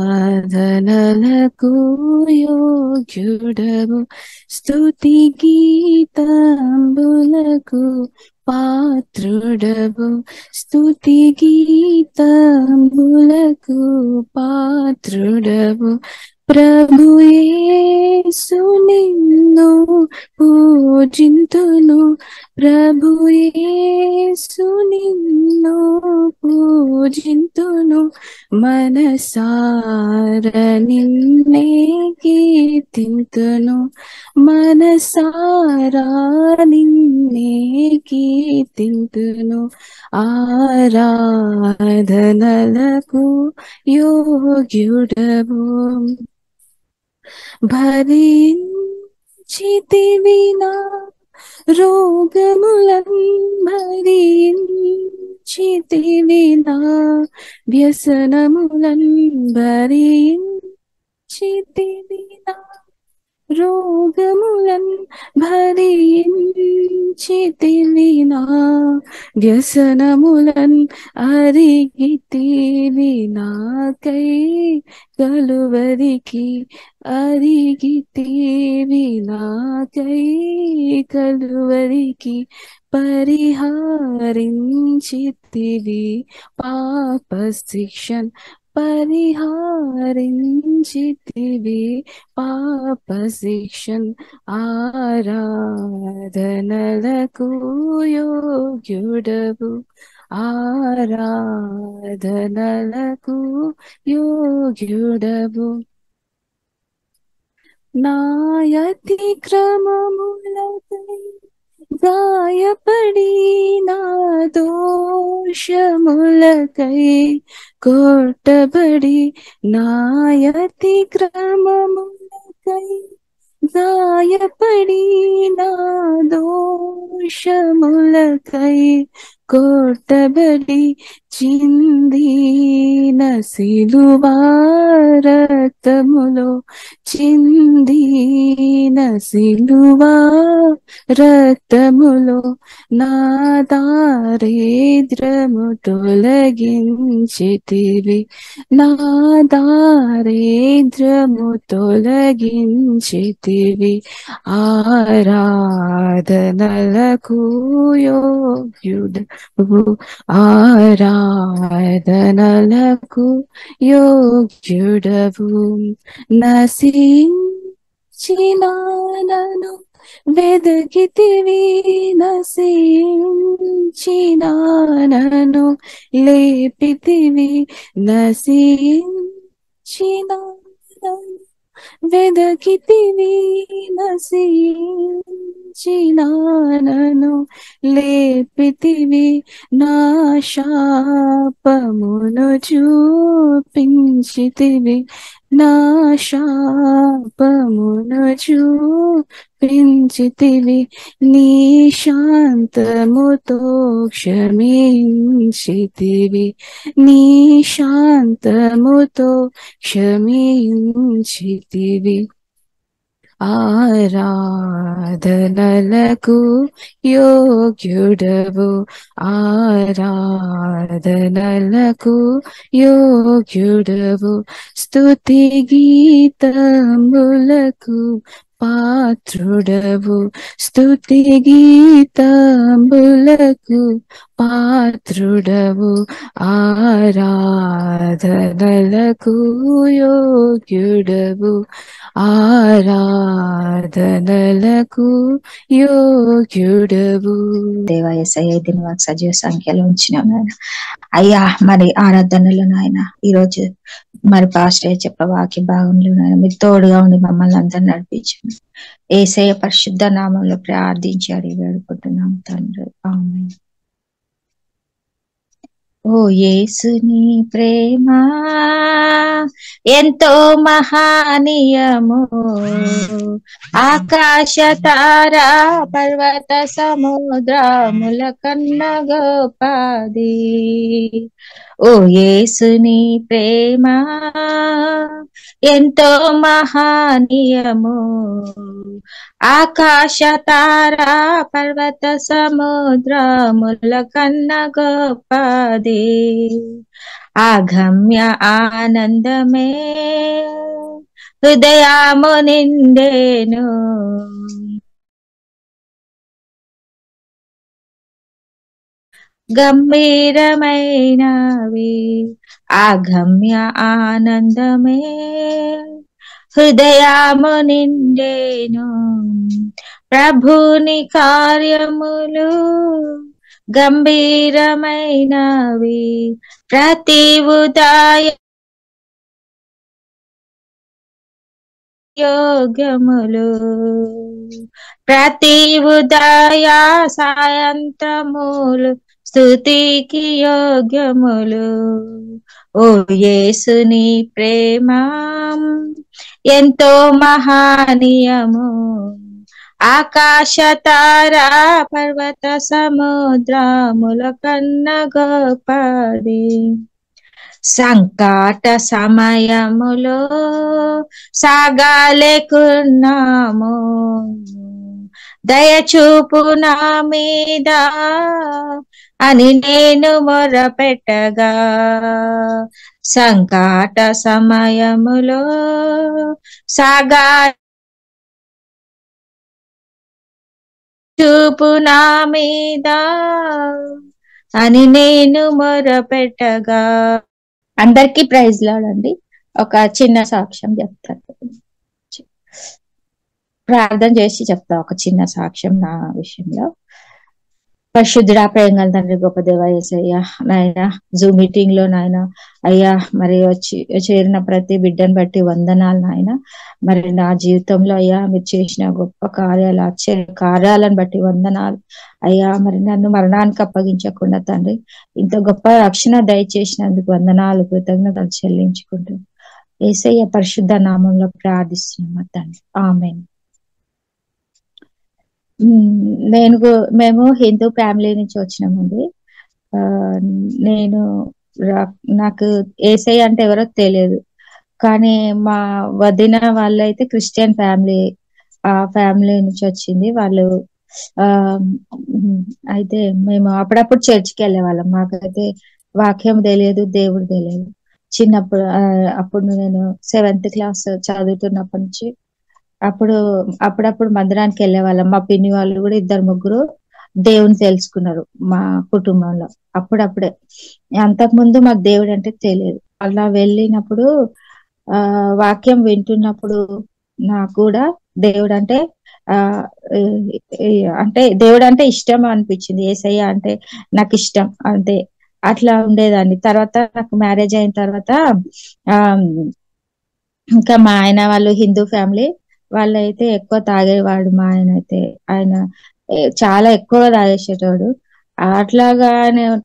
ఆరాధనలకు యోగ్యుడవు, స్తుతి గీతంబులకు పాత్రుడవు, స్తుతి గీతంబులకు పాత్రుడవు. ప్రభు యేసు నిన్ను పూజింతును, ప్రభు యేసు నిన్ను పూజింతును, మనసార నిన్నే కీర్తింతును, మనసారా నిన్నే కీర్తింతును. ఆరాధనలకు యోగ్యుడవు, భరించితివి నా రోగములన్, భరించితివి నా వ్యసనములన్, భరించితివి నా రోగములన్, భరించితివి నా వ్యసనములన్, అరిగితివి నాకై కలువరికి, అరిగితివి నాకై కలువరికి, పరిహారించితివి పాప శిక్షన్, పరిహారించితివి పాప శిక్షన్. ఆరాధనలకు యోగ్యుడవు, ఆరాధనలకు యోగ్యుడవు. నాయతిక్రమములకై గాయపడి, నా దోషములకై కొట్టబడి, నాయతిక్రమములకై గాయపడి, నా దోషములకై కొట్టబడి, చిందిన సిలువా రక్తములో, చిందిన సిలువా రక్తములో, నా దారిద్రము తొలగించితివి, నా దారిద్రము తొలగించితివి. ఆరాధనలకు యోగ్యుడవు, ఆరాధనలకు యోగ్యుడవు. నశించిన నన్ను వెదకితివి, నశించిన నన్ను లేపితివి, నశించిన నన్ను వెదకితివి, నశించిన నన్ను లేపితివి, నా శాపమును చూపించితివి, నా శాపమును చూపించితివి, నీ శాంతముతో క్షమించితివి, నీ శాంతముతో క్షమించితివి. ఆరాధనలకు యోగ్యుడవు, ఆరాధనలకు యోగ్యుడవు, స్తుతి గీతములకు పాత్రుడవు, స్తుతి గీతములకు పాత్రుడవు. ఆరాధనలకు యోగ్యుడవు, ఆరాధనలకు యోగ్యుడవు. దేవా యేసయ్య, దీని మాకు సజీవ సంఖ్యలో ఉంచినావు నాయన. అయ్యా మరి ఆరాధనలు నాయన ఈరోజు మరి పాస్టర్ చెప్పే వాక్య భాగంలో నాయన మీరు తోడుగా ఉండి మమ్మల్ని అందరిని నడిపించండి. యేసయ్య పరిశుద్ధ నామంలో ప్రార్థించి అడిగి వేడుకుంటున్నాం తండ్రి, ఆమేన్. ఓ యేసుని ప్రేమ ఎంతో మహానీయము, ఆకాశ తారా పర్వత సముద్రముల కన్నా గొప్పది. ఓ యేసుని ప్రేమ ఎంతో మహానీయము, ఆకాశ తారా పర్వత సముద్రముల కన్నా గొప్పది. ఉన్నది అగమ్య ఆనందమే హృదయము నిండేను గంభీరమైనవి అగమ్య ఆనందమే హృదయము నిండేను ప్రభుని కార్యములు గంభీరమైనవి ప్రతి ఉదయ యోగములు ప్రతి ఉదయ సాయంత్రములు స్తుతికి యోగ్యములు ఓ యేసుని ప్రేమ ఎంతో మహనీయము ఆకాశ తారా పర్వత సముద్రముల కన్న గొప్పది సంకట సమయములో సాగాలేకున్నాము దయచూపు నా మీద అని నేను మొరపెట్టగా సంకట సమయములో సాగా చూపు నా మీద అని నేను మొరపెట్టగా అందరికీ ప్రైజ్ లాడండి. ఒక చిన్న సాక్ష్యం చెప్తాను, ప్రార్థన చేసి చెప్తా. ఒక చిన్న సాక్ష్యం నా విషయంలో. పరిశుద్ధుడా, ప్రేమగల తండ్రి, గొప్ప దేవ యేసయ్య, నాయన జూమ్ మీటింగ్ లో నాయన అయ్యా మరి వచ్చి చేరిన ప్రతి బిడ్డను బట్టి వందనాలు నాయన. మరి నా జీవితంలో అయ్యా మీరు చేసిన గొప్ప కార్యాలు, ఆశ్చర్య కార్యాలను బట్టి వందనాలు అయ్యా. మరి నన్ను మరణానికి అప్పగించకుండా తండ్రి ఇంత గొప్ప రక్షణ దయచేసినందుకు వందనాలు, కృతజ్ఞతలు చెల్లించుకుంటూ యేసయ్య పరిశుద్ధ నామంలో ప్రార్థిస్తున్నాం తండ్రి, ఆమేన్. మేము హిందూ ఫ్యామిలీ నుంచి వచ్చినామండి. నాకు యేసయ్య అంటే ఎవరో తెలియదు, కానీ మా వదిన వాళ్ళు అయితే క్రిస్టియన్ ఫ్యామిలీ, ఆ ఫ్యామిలీ నుంచి వచ్చింది వాళ్ళు. అయితే మేము అప్పుడప్పుడు చర్చికి వెళ్ళే వాళ్ళం. మాకైతే వాక్యం తెలియదు, దేవుడు తెలియదు. చిన్నప్పుడు అప్పుడు నేను 7th క్లాస్ చదువుతున్నప్పటి నుంచి అప్పుడప్పుడు మందిరానికి వెళ్ళే వాళ్ళం. మా పిన్ని వాళ్ళు కూడా 2-3 దేవుని తెలుసుకున్నారు మా కుటుంబంలో అప్పుడప్పుడే. అంతకుముందు మాకు దేవుడు అంటే తెలియదు. అలా వెళ్ళినప్పుడు వాక్యం వింటున్నప్పుడు నాకు కూడా దేవుడు అంటే దేవుడు అంటే ఇష్టం అనిపించింది. యేసయ్య అంటే నాకు ఇష్టం, అంతే. అట్లా ఉండేదాన్ని. తర్వాత నాకు మ్యారేజ్ అయిన తర్వాత ఇంకా మా ఆయన వాళ్ళు హిందూ ఫ్యామిలీ వాళ్ళైతే ఎక్కువ తాగేవాడు. మా ఆయన చాలా ఎక్కువ తాగేసేటోడు. అట్లాగా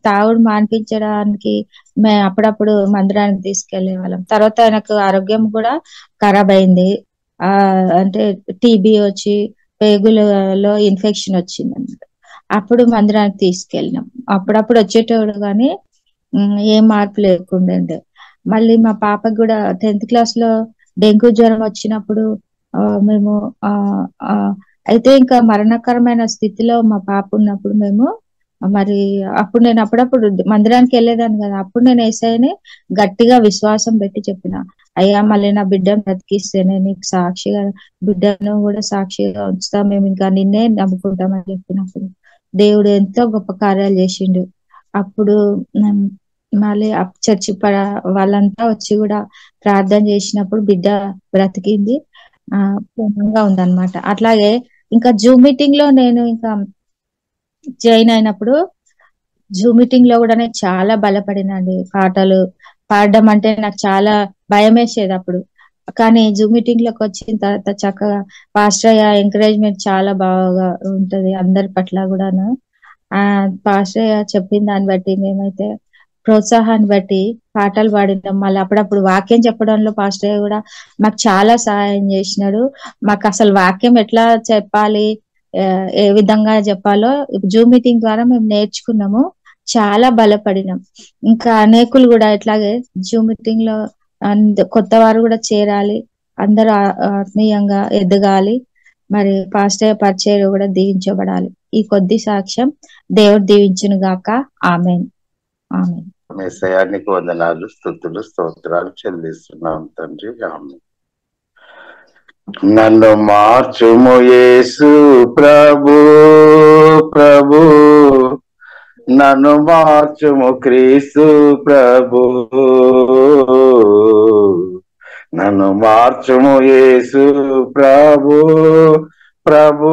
తాగుడు మాన్పించడానికి మేము అప్పుడప్పుడు మందిరానికి తీసుకెళ్లే వాళ్ళం. తర్వాత ఆయనకు ఆరోగ్యం కూడా ఖరాబ్ అయింది. అంటే టీబీ వచ్చి పేగులలో ఇన్ఫెక్షన్ వచ్చింది అన్నమాట. అప్పుడు మందిరానికి తీసుకెళ్ళినాం. అప్పుడప్పుడు వచ్చేటోడు కానీ ఏం మార్పు లేకుండే. మళ్ళీ మా పాపకు కూడా 10th క్లాస్ లో డెంగ్యూ జ్వరం వచ్చినప్పుడు మేము అయితే ఇంకా మరణకరమైన స్థితిలో మా పాప ఉన్నప్పుడు మేము మరి అప్పుడు నేను అప్పుడప్పుడు మందిరానికి వెళ్ళేదాన్ని కదా. అప్పుడు నేను యేసయ్యని గట్టిగా విశ్వాసం పెట్టి చెప్పిన, అయ్యా మళ్ళీ నా బిడ్డను బ్రతికిస్తేనే నీకు సాక్షిగా, బిడ్డను కూడా సాక్షిగా ఉంచుతా, మేము ఇంకా నిన్నే నమ్ముకుంటామని చెప్పినప్పుడు దేవుడు ఎంతో గొప్ప కార్యాలు చేసిండు. అప్పుడు మళ్ళీ చర్చి వాళ్ళంతా వచ్చి కూడా ప్రార్థన చేసినప్పుడు బిడ్డ బ్రతికింది, పూర్ణంగా ఉందన్నమాట. అట్లాగే ఇంకా జూమ్ మీటింగ్ లో నేను ఇంకా జాయిన్ అయినప్పుడు జూమ్ మీటింగ్ లో కూడా నేను చాలా బలపడినండి. పాటలు పాడడం అంటే నాకు చాలా భయం వేసేది అప్పుడు. కానీ జూమ్ మీటింగ్ లోకి వచ్చిన తర్వాత చక్కగా పాస్టర్ ఎంకరేజ్మెంట్ చాలా బాగా ఉంటది అందరి పట్ల కూడాను. పాస్టర్ చెప్పిన దాన్ని బట్టి మేమైతే ప్రోత్సాహాన్ని బట్టి పాటలు పాడినాం. మళ్ళీ అప్పుడప్పుడు వాక్యం చెప్పడంలో పాస్టర్ కూడా మాకు చాలా సహాయం చేసినాడు. మాకు అసలు వాక్యం ఎట్లా చెప్పాలి, ఏ విధంగా చెప్పాలో జూమ్ మీటింగ్ ద్వారా మేము నేర్చుకున్నాము, చాలా బలపడినాం. ఇంకా అనేకులు కూడా ఇట్లాగే జూమ్ మీటింగ్ లో కొత్త వారు కూడా చేరాలి, అందరూ ఆత్మీయంగా ఎదగాలి, మరి పాస్టర్ పరిచయం కూడా దీవించబడాలి. ఈ కొద్ది సాక్ష్యం దేవుడు దీవించును గాక. ఆమేన్, ఆమేన్. మెస్సయానికి వందనాలు, స్తుతులు, స్తోత్రాలు చెల్లిస్తున్నాం తండ్రి. ఆమె నన్ను మార్చుము యేసు ప్రభు, ప్రభు నన్ను మార్చుము క్రీస్తు ప్రభు, నన్ను మార్చుము యేసు ప్రభు, ప్రభు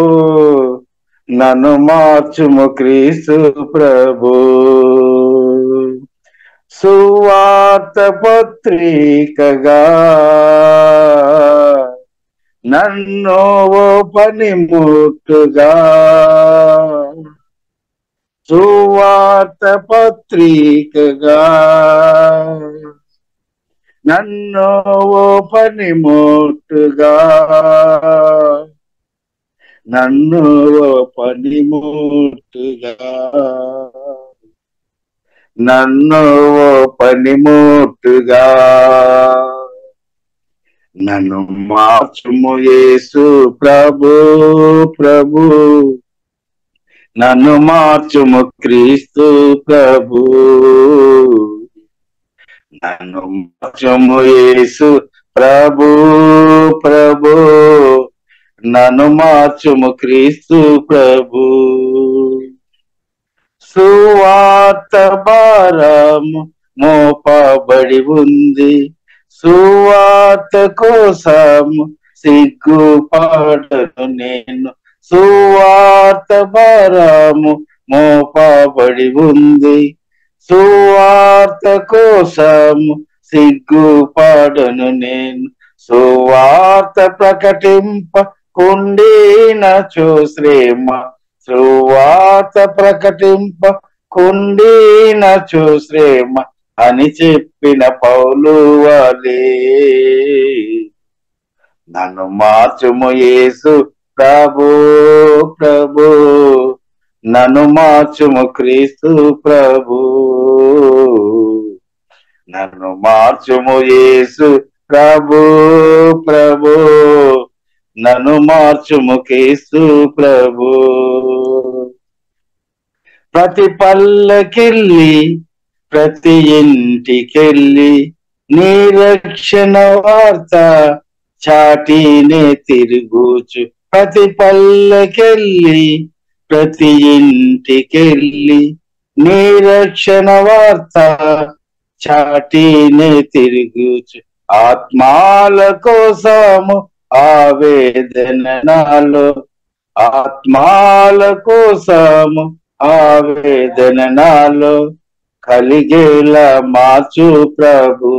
నన్ను మార్చుము క్రీస్తు ప్రభు. సువార్త పత్రికగా నన్ను ఓ పనిముట్టుగా, సువార్త పత్రికగా నన్ను ఓ పనిముట్టుగా, నన్ను ఓ పనిముట్టుగా, నన్ను ఓ పనిముట్టుగా, నన్ను మార్చుము యేసు ప్రభు, ప్రభు నన్ను మార్చుము క్రీస్తు ప్రభు, నన్ను మార్చుము యేసు ప్రభు, ప్రభు నన్ను మార్చుము క్రీస్తు ప్రభు. సువార్త భారము మోపబడి ఉంది, సువార్త కోసము సిగ్గుపడను నేను, సువార్త భారము మోపబడి ఉంది, సువార్త కోసము సిగ్గుపడను నేను, సువార్త ప్రకటింప కుండినచో శ్రమ, సువార్త ప్రకటింప కుండినచో శ్రమ అని చెప్పిన పౌలు వలే నన్ను మార్చుము యేసు ప్రభు, ప్రభు నన్ను మార్చుము క్రీస్తు ప్రభు, నన్ను మార్చుము యేసు ప్రభు, ప్రభు నన్ను మార్చుము క్రీస్తు ప్రభు. ప్రతి పల్లకిల్లి ప్రతి ఇంటికెళ్ళి నీ రక్షణ వార్త చాటినే తిరుగుచు, ప్రతి పల్లకెళ్ళి ప్రతి ఇంటికెళ్ళి నీ రక్షణ వార్త చాటినే తిరుగుచు, ఆత్మాల కోసము ఆవేదన నాలో, ఆత్మాల కోసము ఆవేదన నాలో కలిగేలా మార్చు ప్రభు,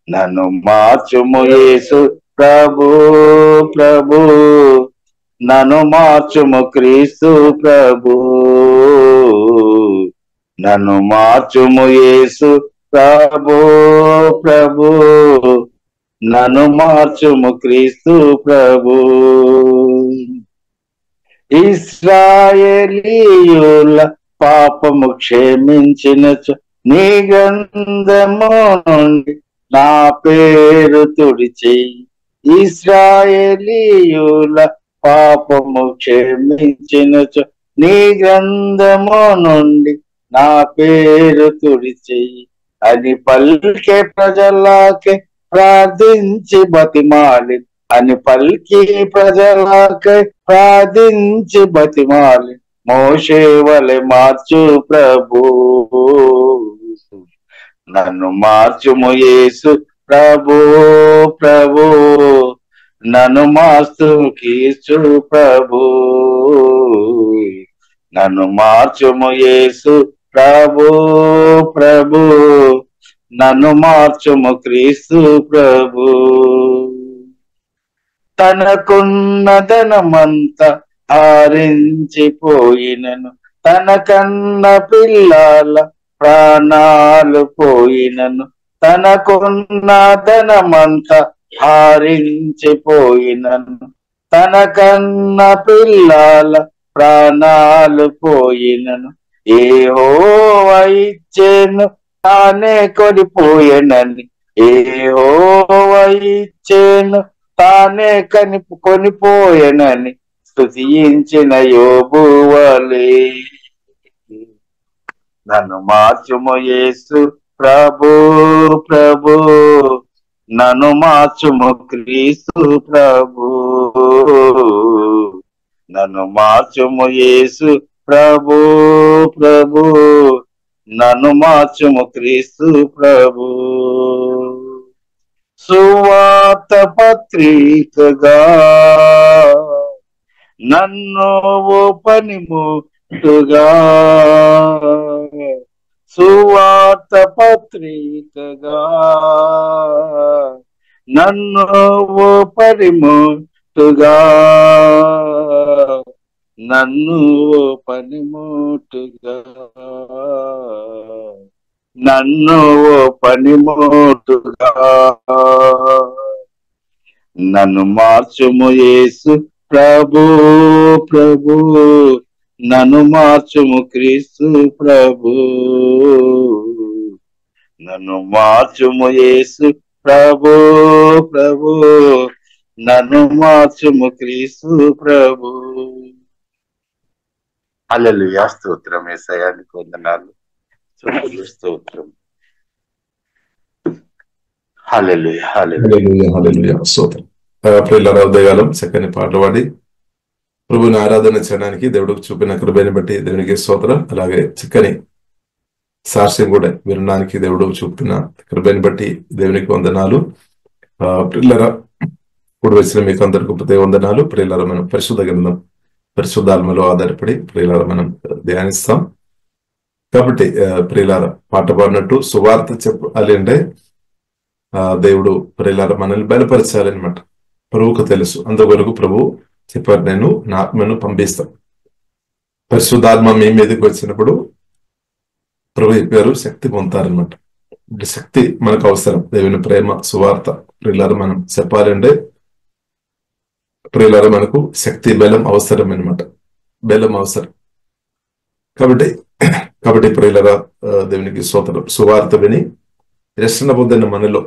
నన్ను మార్చుము యేసు ప్రభు, ప్రభు నన్ను మార్చుము క్రీస్తు ప్రభు, నన్ను మార్చుము యేసు ప్రభు, ప్రభు నన్ను మార్చుము క్రీస్తు ప్రభు. ఇశ్రాయేలీయుల పాపము క్షమించినచు నీ గ్రంథము నుండి నా పేరు తుడిచి, ఇశ్రాయేలీయుల పాపము క్షమించినచు నీ గ్రంథము నుండి నా పేరు తుడిచి అని పలికే ప్రజలకే ప్రార్థించి బతిమాలి, అని పలికి ప్రజలకై ప్రార్థించి బతిమాలి మోషే వలె మార్చు ప్రభు, నన్ను మార్చుము యేసు ప్రభు, ప్రభు నన్ను మార్చు క్రీస్తు ప్రభు, నన్ను మార్చుము యేసు ప్రభు, ప్రభు నన్ను మార్చుము క్రీస్తు ప్రభు. తనకున్న ధనమంతా ఆరించిపోయినను, తనకన్న పిల్లల ప్రాణాలు పోయినను, తనకున్న ధనమంతా ఆరించిపోయినను, తనకన్న పిల్లల ప్రాణాలు పోయినను, యెహోవా ఇచ్చెను తానే కొనిపోయేనని, యెహోవా ఇచ్చెను తానే కొనిపోయేనని స్తుతించిన యోబు వలె, నన్ను మార్చుము యేసు ప్రభు ప్రభు, నన్ను మార్చుము క్రీస్తు ప్రభు, నన్ను మార్చుము యేసు ప్రభు ప్రభు, నన్ను మార్చుము క్రీస్తు ప్రభు. సువార్త పత్రికగా నన్ను ఓ పనిముట్టుగా, సువార్త పత్రికగా నన్ను ఓ పనిముట్టుగా, నన్ను ఓ పనిముట్టుగా, నన్ను ఓ పనిముట్టుగా, నన్ను మార్చుము యేసు ప్రభు ప్రభు, నన్ను మార్చుము క్రీస్తు ప్రభు, నన్ను మార్చుము యేసు ప్రభు ప్రభు, నన్ను మార్చుము క్రీస్తు ప్రభు. హల్లెలూయా. స్తోత్రం యేసయ్యానికి వందనాలు, స్తోత్రం. హల్లెలూయా హల్లెలూయా హల్లెలూయా. స్తోత్రం. ప్రియులారా, ఉదయకాలం చక్కని పాటలు పాడి ప్రభుని ఆరాధన చేయడానికి దేవుడికి చూపిన కృపని బట్టి దేవునికి స్తోత్రం. అలాగే చక్కని సాక్ష్యం కూడా వినడానికి దేవుడు చూపుతున్న కృపని బట్టి దేవునికి వందనాలు. ప్రియులారా, ఇప్పుడు వచ్చిన మీకు అందరికీ వందనాలు. ప్రియులారా, మనం పరిశుద్ధ గ్రంథం పరిశుద్ధాత్మలో ఆధారపడి ప్రియులారా మనం ధ్యానిస్తాం. కాబట్టి ప్రియులారా, పాట పాడినట్టు సువార్త చెప్పాలి అంటే దేవుడు ప్రియులారా మనల్ని బలపరచాలన్నమాట. ప్రభువుకు తెలుసు, అందువరకు ప్రభు చెప్పారు, నేను నా ఆత్మను పంపిస్తాను. పరిశుద్ధాత్మ మీ మీదకి వచ్చినప్పుడు ప్రభు చెప్పారు శక్తి పొందుతారనమాట. శక్తి మనకు అవసరం. దేవుని ప్రేమ సువార్త ప్రియులారా మనం చెప్పాలంటే ప్రియులారా మనకు శక్తి బలం అవసరం అనమాట. బలం అవసరం. కాబట్టి ప్రియులారా, దేవునికి స్తోత్రం. సువార్త విని రక్షణ పొందిన మనలో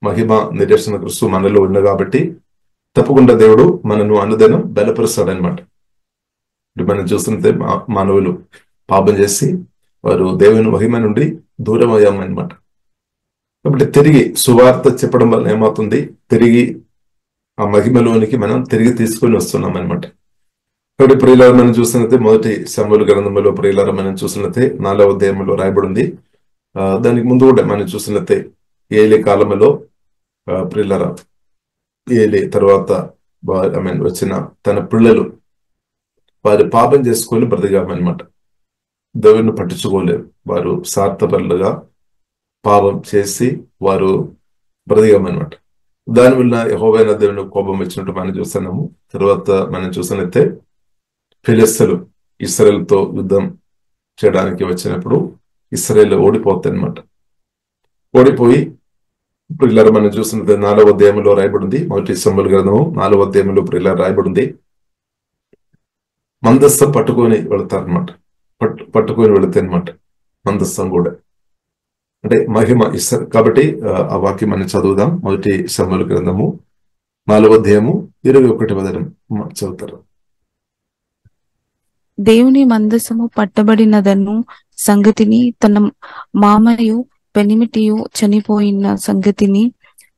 మహిమ నిరీక్షణ క్రీస్తు మనలో ఉంది కాబట్టి తప్పకుండా దేవుడు మనను అనుదినం బలపరుస్తాడనమాట. మనం చూస్తుంటే మానవులు పాపం చేసి వారు దేవుని మహిమ నుండి దూరం అయ్యామన్నమాట. కాబట్టి తిరిగి సువార్త చెప్పడం వల్ల ఏమవుతుంది, తిరిగి ఆ మహిమలోనికి మనం తిరిగి తీసుకొని వస్తున్నాం అనమాట. కాబట్టి ప్రియులారా మనం చూసినట్లయితే మొదటి సమూయేలు గ్రంథంలో ప్రియులారా మనం చూసినట్లయితే 4వ అధ్యాయంలో రాయబడి ఉంది. దానికి ముందు కూడా మనం చూసినట్లయితే ఏలీ కాలంలో ప్రియులారా ఏలీ తర్వాత వచ్చిన తన పిల్లలు వారు పాపం చేసుకొని బ్రతికామన్నమాట. దేవుని పట్టించుకోలేరు. వారు స్వార్థపరులుగా పాపం చేసి వారు బ్రతికామన్నమాట. దానివల్ల యెహోవా దేవుని కోపం వచ్చినట్టు మనం చూస్తున్నాము. తర్వాత మనం చూసినట్లయితే ఫిలిష్తీయులు ఇశ్రాయేలుతో యుద్ధం చేయడానికి వచ్చినప్పుడు ఇశ్రాయేలు ఓడిపోతాయి అన్నమాట. ఓడిపోయి ప్రియులారా మనం చూసినట్లయితే 4వ అధ్యాయంలో రాయబడింది. మొదటి సమూయేలు గ్రంథము 4వ అధ్యాయంలో ప్రియులారా రాయబడింది. మందస్సం పట్టుకొని వెళతారనమాట. పట్టుకొని వెళితే అనమాట మందస్సం కూడా అంటే మహిమ ఇస్తారు. కాబట్టి ఆ వాక్యం మనం చదువుదాం. మొదటి సమూయేలు గ్రంథము 4వ అధ్యాయము 21వ వచనం చదువుతారు. దేవుని మందసము పట్టబడినదను సంగతిని తన మామయు పెనిమిటియు చనిపోయిన సంగతిని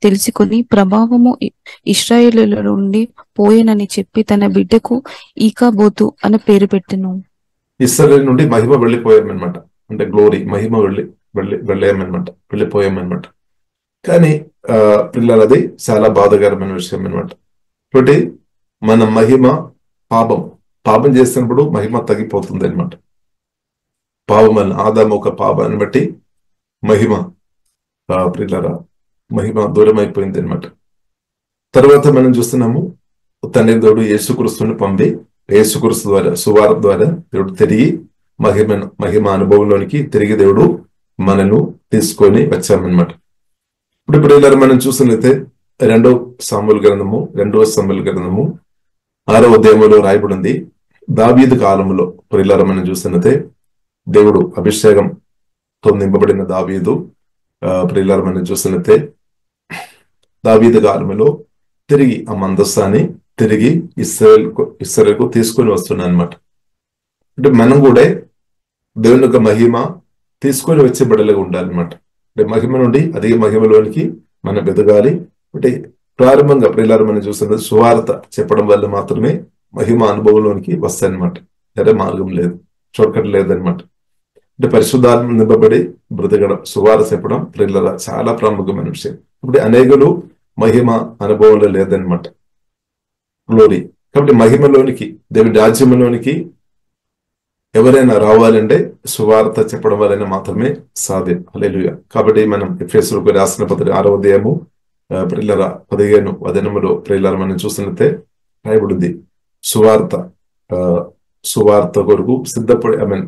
తెలుసుకొని ప్రభావము ఇశ్రాయేలుల నుండి పోయేనని చెప్పి తన బిడ్డకు ఈకాబోతు అని పేరు పెట్టెను. ఇశ్రాయేలు నుండి మహిమ వెళ్ళిపోయామన్నమాట. అంటే గ్లోరీ మహిమ వెళ్ళామన్నమాట, వెళ్ళిపోయామన్నమాట. కానీ పిల్లలు అది చాలా బాధాకరమైన విషయం అనమాట. కాబట్టి మన మహిమ పాపం చేసినప్పుడు మహిమ తగ్గిపోతుంది అనమాట. పాపం వల్ల ఆదాము ఒక పాపాన్ని బట్టి మహిమ ప్రియులారా మహిమ దూరం అయిపోయింది అనమాట. తర్వాత మనం చూస్తున్నాము తండ్రి దేవుడు యేసుక్రీస్తుని పంపి యేసుక్రీస్తు ద్వారా సువార్త ద్వారా దేవుడు తిరిగి మహిమ అనుభవంలోనికి తిరిగి దేవుడు మనను తీసుకొని వచ్చామన్నమాట. ఇప్పుడు ప్రియులారా మనం చూసినట్లయితే 2వ సమూయేలు గ్రంథము 6వ అధ్యాయంలో రాయబడింది. దావీదు కాలంలో ప్రియులారా మనం చూసినట్లయితే దేవుడు అభిషేకంతో నింపబడిన దావీదు ప్రియులారా మనం చూసినట్లయితే దావీదు కాలంలో తిరిగి ఆ మందస్సాన్ని తిరిగి ఇశ్రాయేలుకు తీసుకొని వస్తున్నాయి అనమాట. అంటే మనం కూడా దేవుని యొక్క మహిమ తీసుకొని వచ్చే బిడ్డలుగా ఉండాలన్నమాట. అంటే మహిమ నుండి అధిక మహిమలోనికి మనం ఎదగాలి. అంటే ప్రారంభంగా ప్రియులారా మనం చూస్తున్నది సువార్త చెప్పడం వల్ల మాత్రమే మహిమ అనుభవంలోనికి వస్తాయన్నమాట. వేరే మార్గం లేదు, షార్ట్కట్ లేదనమాట. అంటే పరిశుద్ధాత్మ నింపబడి బ్రతకడం, సువార్త చెప్పడం ప్రియులారా చాలా ప్రాముఖ్యమైన విషయం. ఇప్పుడు అనేకులు మహిమ అనుభవంలో లేదనమాట, గ్లోరీ. కాబట్టి మహిమలోనికి, దేవుని రాజ్యంలోనికి ఎవరైనా రావాలంటే సువార్త చెప్పడం వలన మాత్రమే సాధ్యం. హల్లెలూయా. కాబట్టి మనం ఎఫెసీయులకు రాసిన పత్రిక 6వ అధ్యాయము ప్రియులారా 15 వచనములో ప్రియులారా మనం చూసినట్లయితే రాయబడింది, సువార్త కొరకు సిద్ధపడి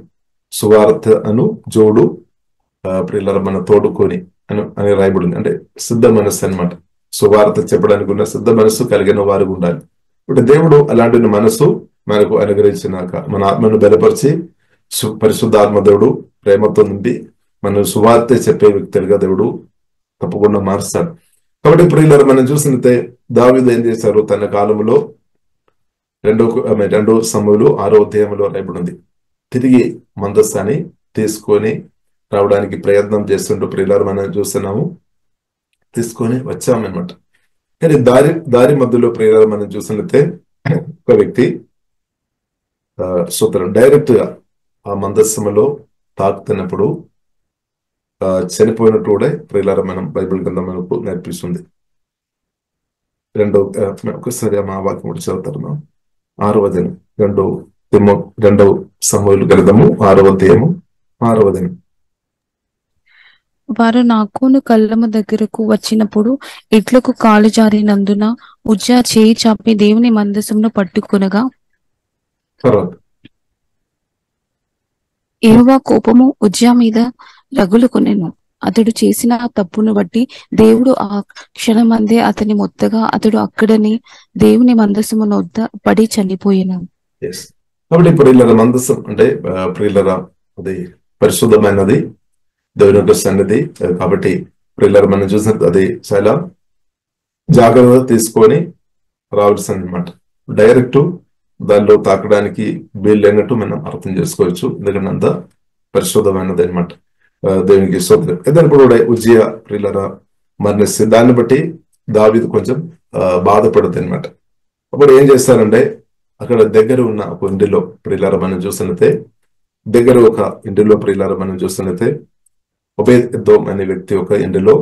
సువార్త అను జోడు ప్రియులారా మన తోడుకొని అని రాయబడింది. అంటే సిద్ధ మనస్సు అన్నమాట. సువార్త చెప్పడానికి ఉన్న సిద్ధ మనస్సు కలిగిన వారు ఉండాలి. ఇప్పుడు దేవుడు అలాంటి మనసు మనకు అనుగ్రహించినాక మన ఆత్మను బలపరిచి పరిశుద్ధాత్మ దేవుడు ప్రేమతో నింపి మనం సువార్త చెప్పే వ్యక్తులుగా దేవుడు తప్పకుండా మారుస్తాడు. కాబట్టి ప్రియులారా మనం చూసినట్లయితే దావీదు ఏం చేశారు, తన కాలంలో 2 సమూహులు 6వ అధ్యాయంలో రాయబడింది, తిరిగి మందస్సాన్ని తీసుకొని రావడానికి ప్రయత్నం చేస్తుంటూ ప్రియులారా మనం చూస్తున్నాము, తీసుకొని వచ్చామన్నమాట. కానీ దారి మధ్యలో ప్రియులారా మనం చూసినట్లయితే ఒక వ్యక్తి డైరెక్ట్ గా ఆ మందస్సములో తాకుతున్నప్పుడు చనిపోయినట్టు కూడా ప్రియులారా మనం బైబిల్ గ్రంథం మనకు నేర్పిస్తుంది. ఒకసారి మా వాక్యం కూడా చదువుతారు. 6వ అధ్యాయం 2 సమూయేలు గ్రంథము 6వ అధ్యాయము 6వ వచనం. వారు నాకోను కళ్ళము దగ్గరకు వచ్చినప్పుడు ఇట్లకు కాలు జారినందున ఉజ్జా చేయి చాపి దేవుని మందసమును పట్టుకొనగా యెహోవా కోపము ఉజ్జా మీద రగులుకొనెను. అతడు చేసిన తప్పును బట్టి దేవుడు ఆ క్షణమందే అతని మొత్తగా అతడు అక్కడనే దేవుని మందసమును వద్ద పడి చనిపోయిన. కాబట్టి ప్రియులారా మందసం అంటే ప్రియులారా అది పరిశుద్ధమైనది, దేవుని యొక్క సన్నిధి. కాబట్టి ప్రియులారా మనం చూసినట్టు అది చాలా జాగ్రత్త తీసుకొని రావాల్సింది అన్నమాట. డైరెక్ట్ దానిలో తాకడానికి వీలు లేనట్టు మనం అర్థం చేసుకోవచ్చు, ఎందుకంటే అంత పరిశుద్ధమైనది అనమాట. దేవునికి స్తోత్రం. ఎదప్పుడు కూడా ఉజ్జియా ప్రియులారా మరణిస్తే దాన్ని బట్టి దావీదు కొంచెం బాధపడుతుంది అనమాట. అప్పుడు ఏం చేస్తారంటే అక్కడ దగ్గర ఉన్న ఒక ఇంటిలో ప్రియులారా మనం చూసినట్లయితే దగ్గర ఒక ఇంటిలో ప్రియులారా మనం చూసినట్లయితే ఒబేదెదోం అనే వ్యక్తి ఒక ఇంటిలో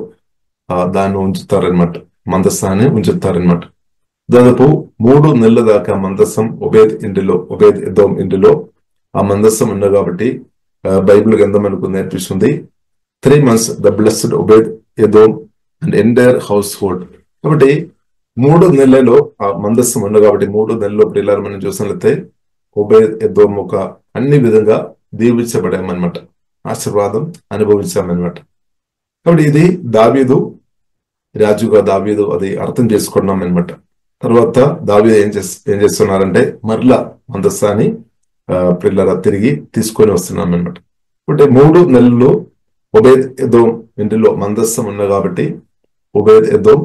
దాన్ని ఉంచుతారనమాట, మందస్సాన్ని ఉంచుతారనమాట. దాదాపు 3 నెలల దాకా మందస్సం ఒబేదెదోం ఇంటిలో ఆ మందస్సం ఉంది. కాబట్టి బైబిల్ గ్రంథం మనకు నేర్పిస్తుంది 3 months the blessed Obededom and entire household. కాబట్టి 3 నెలల్లో ఆ మందస్సం ఉంది. కాబట్టి 3 నెలల్లో ప్రియులారా మనం చూసినట్లయితే ఒబేదెదోం ఒక అన్ని విధంగా దీవించబడామన్నమాట, ఆశీర్వాదం అనుభవించామన్నమాట. కాబట్టి ఇది దావీదు రాజుగా దావీదు అది అర్థం చేసుకున్నాం అనమాట. తర్వాత దావీదు ఏం చేస్తున్నారంటే మరలా మందస్సాన్ని ప్రియులారా తిరిగి తీసుకొని వస్తున్నాం అనమాట. అంటే 3 నెలల్లో ఒబేదెదోం ఇంటిలో మందస్సం ఉన్న కాబట్టి ఒబేదెదోం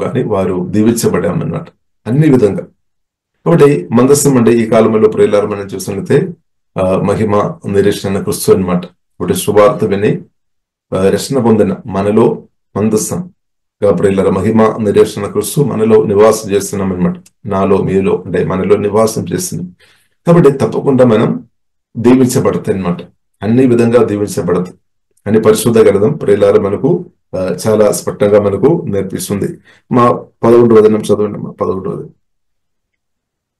కానీ వారు దీవించబడామన్నమాట అన్ని విధంగా. కాబట్టి మందస్సం అంటే ఈ కాలంలో ప్రియులారా మనం చూసినట్లయితే మహిమ నిరీక్షణ క్రీస్తు అనమాట. ఇప్పుడు సువార్త విని రక్షణ పొందిన మనలో మందస్సం ప్రియులారా మహిమ నిరీక్షణ క్రీస్తు మనలో నివాసం చేస్తున్నాం అనమాట. నాలో మీలో అంటే మనలో నివాసం చేస్తున్నాం. కాబట్టి తప్పకుండా మనం దీవించబడతాయి అనమాట, అన్ని విధంగా దీవించబడతాయి అని పరిశుద్ధ గ్రంథం ప్రియులారా మనకు చాలా స్పష్టంగా మనకు నేర్పిస్తుంది. మా 11వ వచనం చదవండి. మా 11వ వచనం.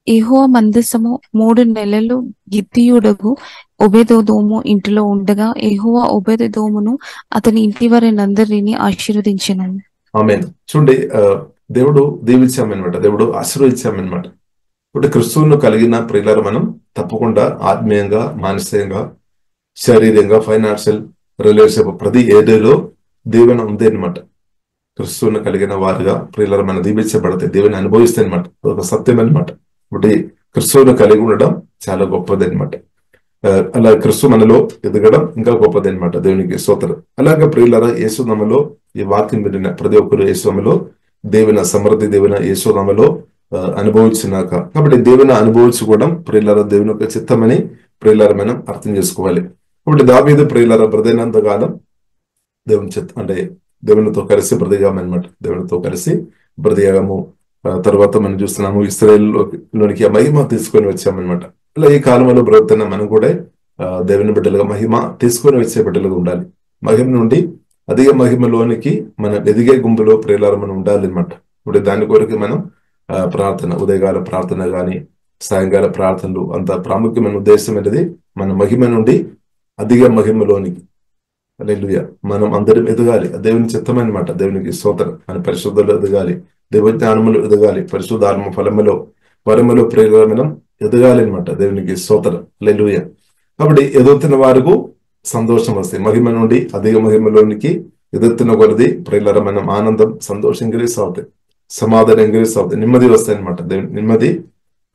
యెహోవా మందసము 3 నెలలు గిత్తీయుడగు ఒబేదెదోము ఇంటిలో ఉండగా యెహోవా ఒబేదెదోమును అతని ఇంటి వారినందరినీ ఆశీర్వదించెను. ఆమేన్. చూడండి, దేవుడు దీవించామన్నమాట, దేవుడు ఆశీర్వదించామన్నమాట. ఇప్పుడు క్రిస్తువును కలిగిన ప్రియులారా మనం తప్పకుండా ఆత్మీయంగా, మానసికంగా, శారీరంగా, ఫైనాన్షియల్ రిలేషన్షిప్ ప్రతి ఏరియాలో దీవెన ఉంది అనమాట. క్రిస్తువును కలిగిన వారిగా ప్రియులారా మనం దీవించబడతాయి, దీవెన అనుభవిస్తాయి అనమాట. ఒక సత్యం అనమాట. ఇప్పుడు క్రిస్తువును కలిగి ఉండడం చాలా గొప్పది అనమాట. అలా క్రిస్తు మనలో ఎదగడం ఇంకా గొప్పది అనమాట. దేవునికి స్తోత్రం. అలాగే ప్రియులారా యేసునామములో ఈ వాక్యం వినిన ప్రతి ఒక్కరు యేసునామములో దేవుని సమృద్ధి దేవుని యేసునామములో అనుభవించినాక, కాబట్టి దేవుని అనుభవించుకోవడం ప్రియులారా దేవుని యొక్క చిత్తమని ప్రియులారా మనం అర్థం చేసుకోవాలి. కాబట్టి దావీదు ప్రియులారా బ్రతికినంత కాలం దేవుని చేత అంటే దేవునితో కలిసి బ్రతికామన్నమాట. దేవునితో కలిసి బ్రతికాము. తర్వాత మనం చూస్తున్నాము ఇశ్రాయేలులోనికి ఆ మహిమ తీసుకొని వచ్చామన్నమాట. ఇలా ఈ కాలంలో బ్రతుకుతున్న మనం కూడా దేవుని బిడ్డలుగా మహిమ తీసుకొని వచ్చే బిడ్డలుగా ఉండాలి. మహిమ నుండి అధిక మహిమలోనికి మనం ఎదిగే గుంపులో ప్రియులారా మనం ఉండాలి అనమాట. ఇప్పుడు దాని కొరకు మనం ప్రార్థన, ఉదయకాల ప్రార్థన కానీ సాయంకాల ప్రార్థనలు అంత ప్రాముఖ్యమైన ఉద్దేశం అనేది మన మహిమ నుండి అధిక మహిమలోనికి హల్లెలూయా మనం అందరం ఎదగాలి. దేవుని చిత్తం అనమాట. దేవునికి స్తోత్రం. మన పరిశుద్ధులు ఎదగాలి, దేవజ్ఞానములు ఎదగాలి, పరిశుద్ధాత్మ వరములో ప్రేరణ మనం ఎదగాలి అనమాట. దేవునికి స్తోత్రం. హల్లెలూయా. కాబట్టి ఎదుగుతున్న వారికి సంతోషం వస్తాయి. మహిమ నుండి అధిక మహిమలోనికి ఎదుగుతున్న కొలది ప్రియులారా మనం ఆనందం, సంతోషం ఇంక్రీస్ అవుతాయి, సమాధానం ఇంక్రీస్ అవుతాయి, నెమ్మది వస్తాయి అనమాట. దేవుని నెమ్మది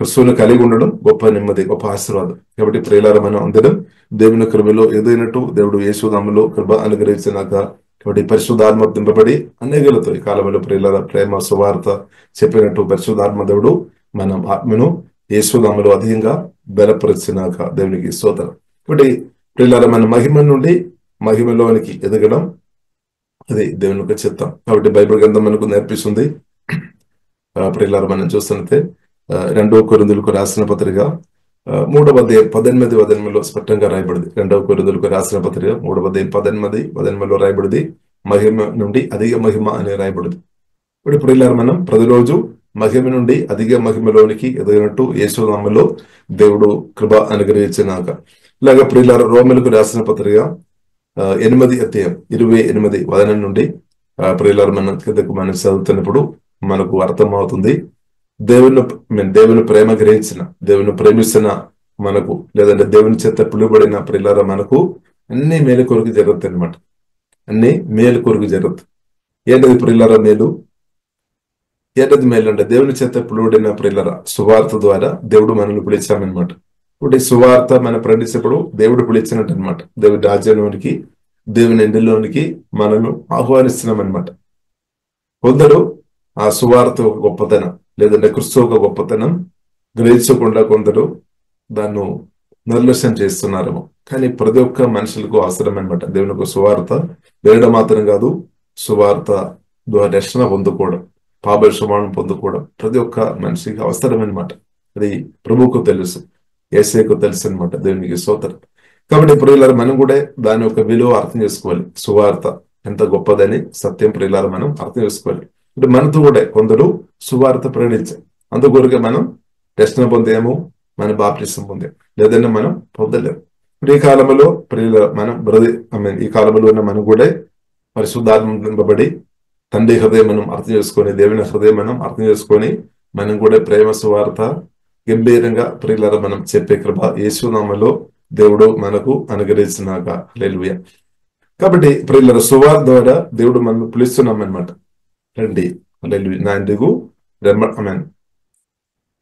క్రిస్తువుని కలిగి ఉండడం గొప్ప నెమ్మది, గొప్ప ఆశీర్వాదం. కాబట్టి ప్రియులారా మనం అందరం దేవుని కృపలో ఎదైనట్టు దేవుడు యేసునామములో కృప అనుగ్రహించినాక కాబట్టి పరిశుద్ధాత్మ నింపబడి అనేకులతో ఈ కాలంలో ప్రియులారా ప్రేమ సువార్త చెప్పినట్టు పరిశుద్ధాత్మ దేవుడు మనం ఆత్మను యేసునామములో అధికంగా బలపరిచినాక దేవునికి స్తోత్రం. కాబట్టి ప్రియులారా మన మహిమ నుండి మహిమలోనికి ఎదగడం అది దేవుని యొక్క చిత్తం. కాబట్టి బైబిల్ గ్రంథం మనకు నేర్పిస్తుంది. ప్రియులారా మనం చూస్తున్నట్టే 2 కొరింథీయులకు రాసిన పత్రిక 3వ అధ్యాయం 18 స్పష్టంగా రాయబడింది. 2 కొరింథీయులకు రాసిన పత్రిక 3వ అధ్యాయం 18 రాయబడింది. మహిమ నుండి అధిక మహిమ అని రాయబడింది. ఇప్పుడు ప్రియులారా మనం ప్రతిరోజు మహిమ నుండి అధిక మహిమలోనికి ఎదిగినట్టు యేసునామములో దేవుడు కృప అనుగ్రహించినాక ఇలాగ ప్రియులారా రోమీయులకు రాసిన పత్రిక 8వ అధ్యాయం 28 నుండి ప్రియులారా మనం కిందకు మనం చదువుతున్నప్పుడు మనకు అర్థమవుతుంది. దేవుని ప్రేమ గ్రహించిన, దేవుని ప్రేమిస్తున్న మనకు లేదంటే దేవుని చేత పిలువబడిన ప్రియులారా మనకు అన్ని మేలు కొరకు జరుగుతాయి అనమాట. అన్ని మేలు కొరకు జరుగుతాయి. ఏంటది ప్రియులారా మేలు? ఏంటది మేలు అంటే దేవుని చేత పిలువబడిన ప్రియులారా సువార్త ద్వారా దేవుడు మనల్ని పిలిచామన్నమాట. ఇప్పుడు ఈ సువార్త మనం ప్రకటించినప్పుడు దేవుడు పిలిచినట్టు అనమాట. దేవుడి రాజ్యంలోనికి, దేవుని ఇంటిలోనికి మనల్ని ఆహ్వానిస్తున్నాం అనమాట. కొందరు ఆ సువార్త ఒక గొప్పతనం లేదంటే క్రిస్తు ఒక గొప్పతనం గ్రహించకుండా కొందరు దాన్ని నిర్లక్ష్యం చేస్తున్నారేమో. కానీ ప్రతి ఒక్క మనుషులకు అవసరం అనమాట. దేవుని ఒక సువార్త వేయడం మాత్రం కాదు, సువార్త ద్వారా రక్షణ పొందుకోవడం, పాపక్షమాపణ పొందుకోవడం ప్రతి ఒక్క మనిషికి అవసరం అనమాట. అది ప్రభువుకు తెలుసు, యేసయ్యకు తెలుసు అనమాట. దేవునికి స్తోత్రం. కాబట్టి ప్రియులారా మనం కూడా దాని యొక్క విలువ అర్థం చేసుకోవాలి. సువార్త ఎంత గొప్పదని సత్యం ప్రియులారా మనం అర్థం చేసుకోవాలి. ఇప్పుడు మనతో కూడా కొందరు సువార్త ప్రకటించాం, అందుకొరకే మనం రక్షణ పొందాము, మన బాప్టిసం పొందాం, లేదంటే మనం పొందలేము. ఇప్పుడు ఈ కాలంలో ప్రియుల మనం ఈ కాలంలో ఉన్న మనం కూడా పరిశుద్ధాత్మ నింపబడి తండ్రి హృదయం మనం అర్థం చేసుకొని, దేవుని హృదయం మనం అర్థం చేసుకొని మనం కూడా ప్రేమ సువార్త గంభీరంగా ప్రియులారా మనం చెప్పే కృప యేసునామములో దేవుడు మనకు అనుగ్రహించినాక హల్లెలూయా. కాబట్టి ప్రియులారా సువార్త ద్వారా దేవుడు మనం పిలుస్తున్నాం అనమాట. రండి హల్లెలూయా, నా ఇంటికి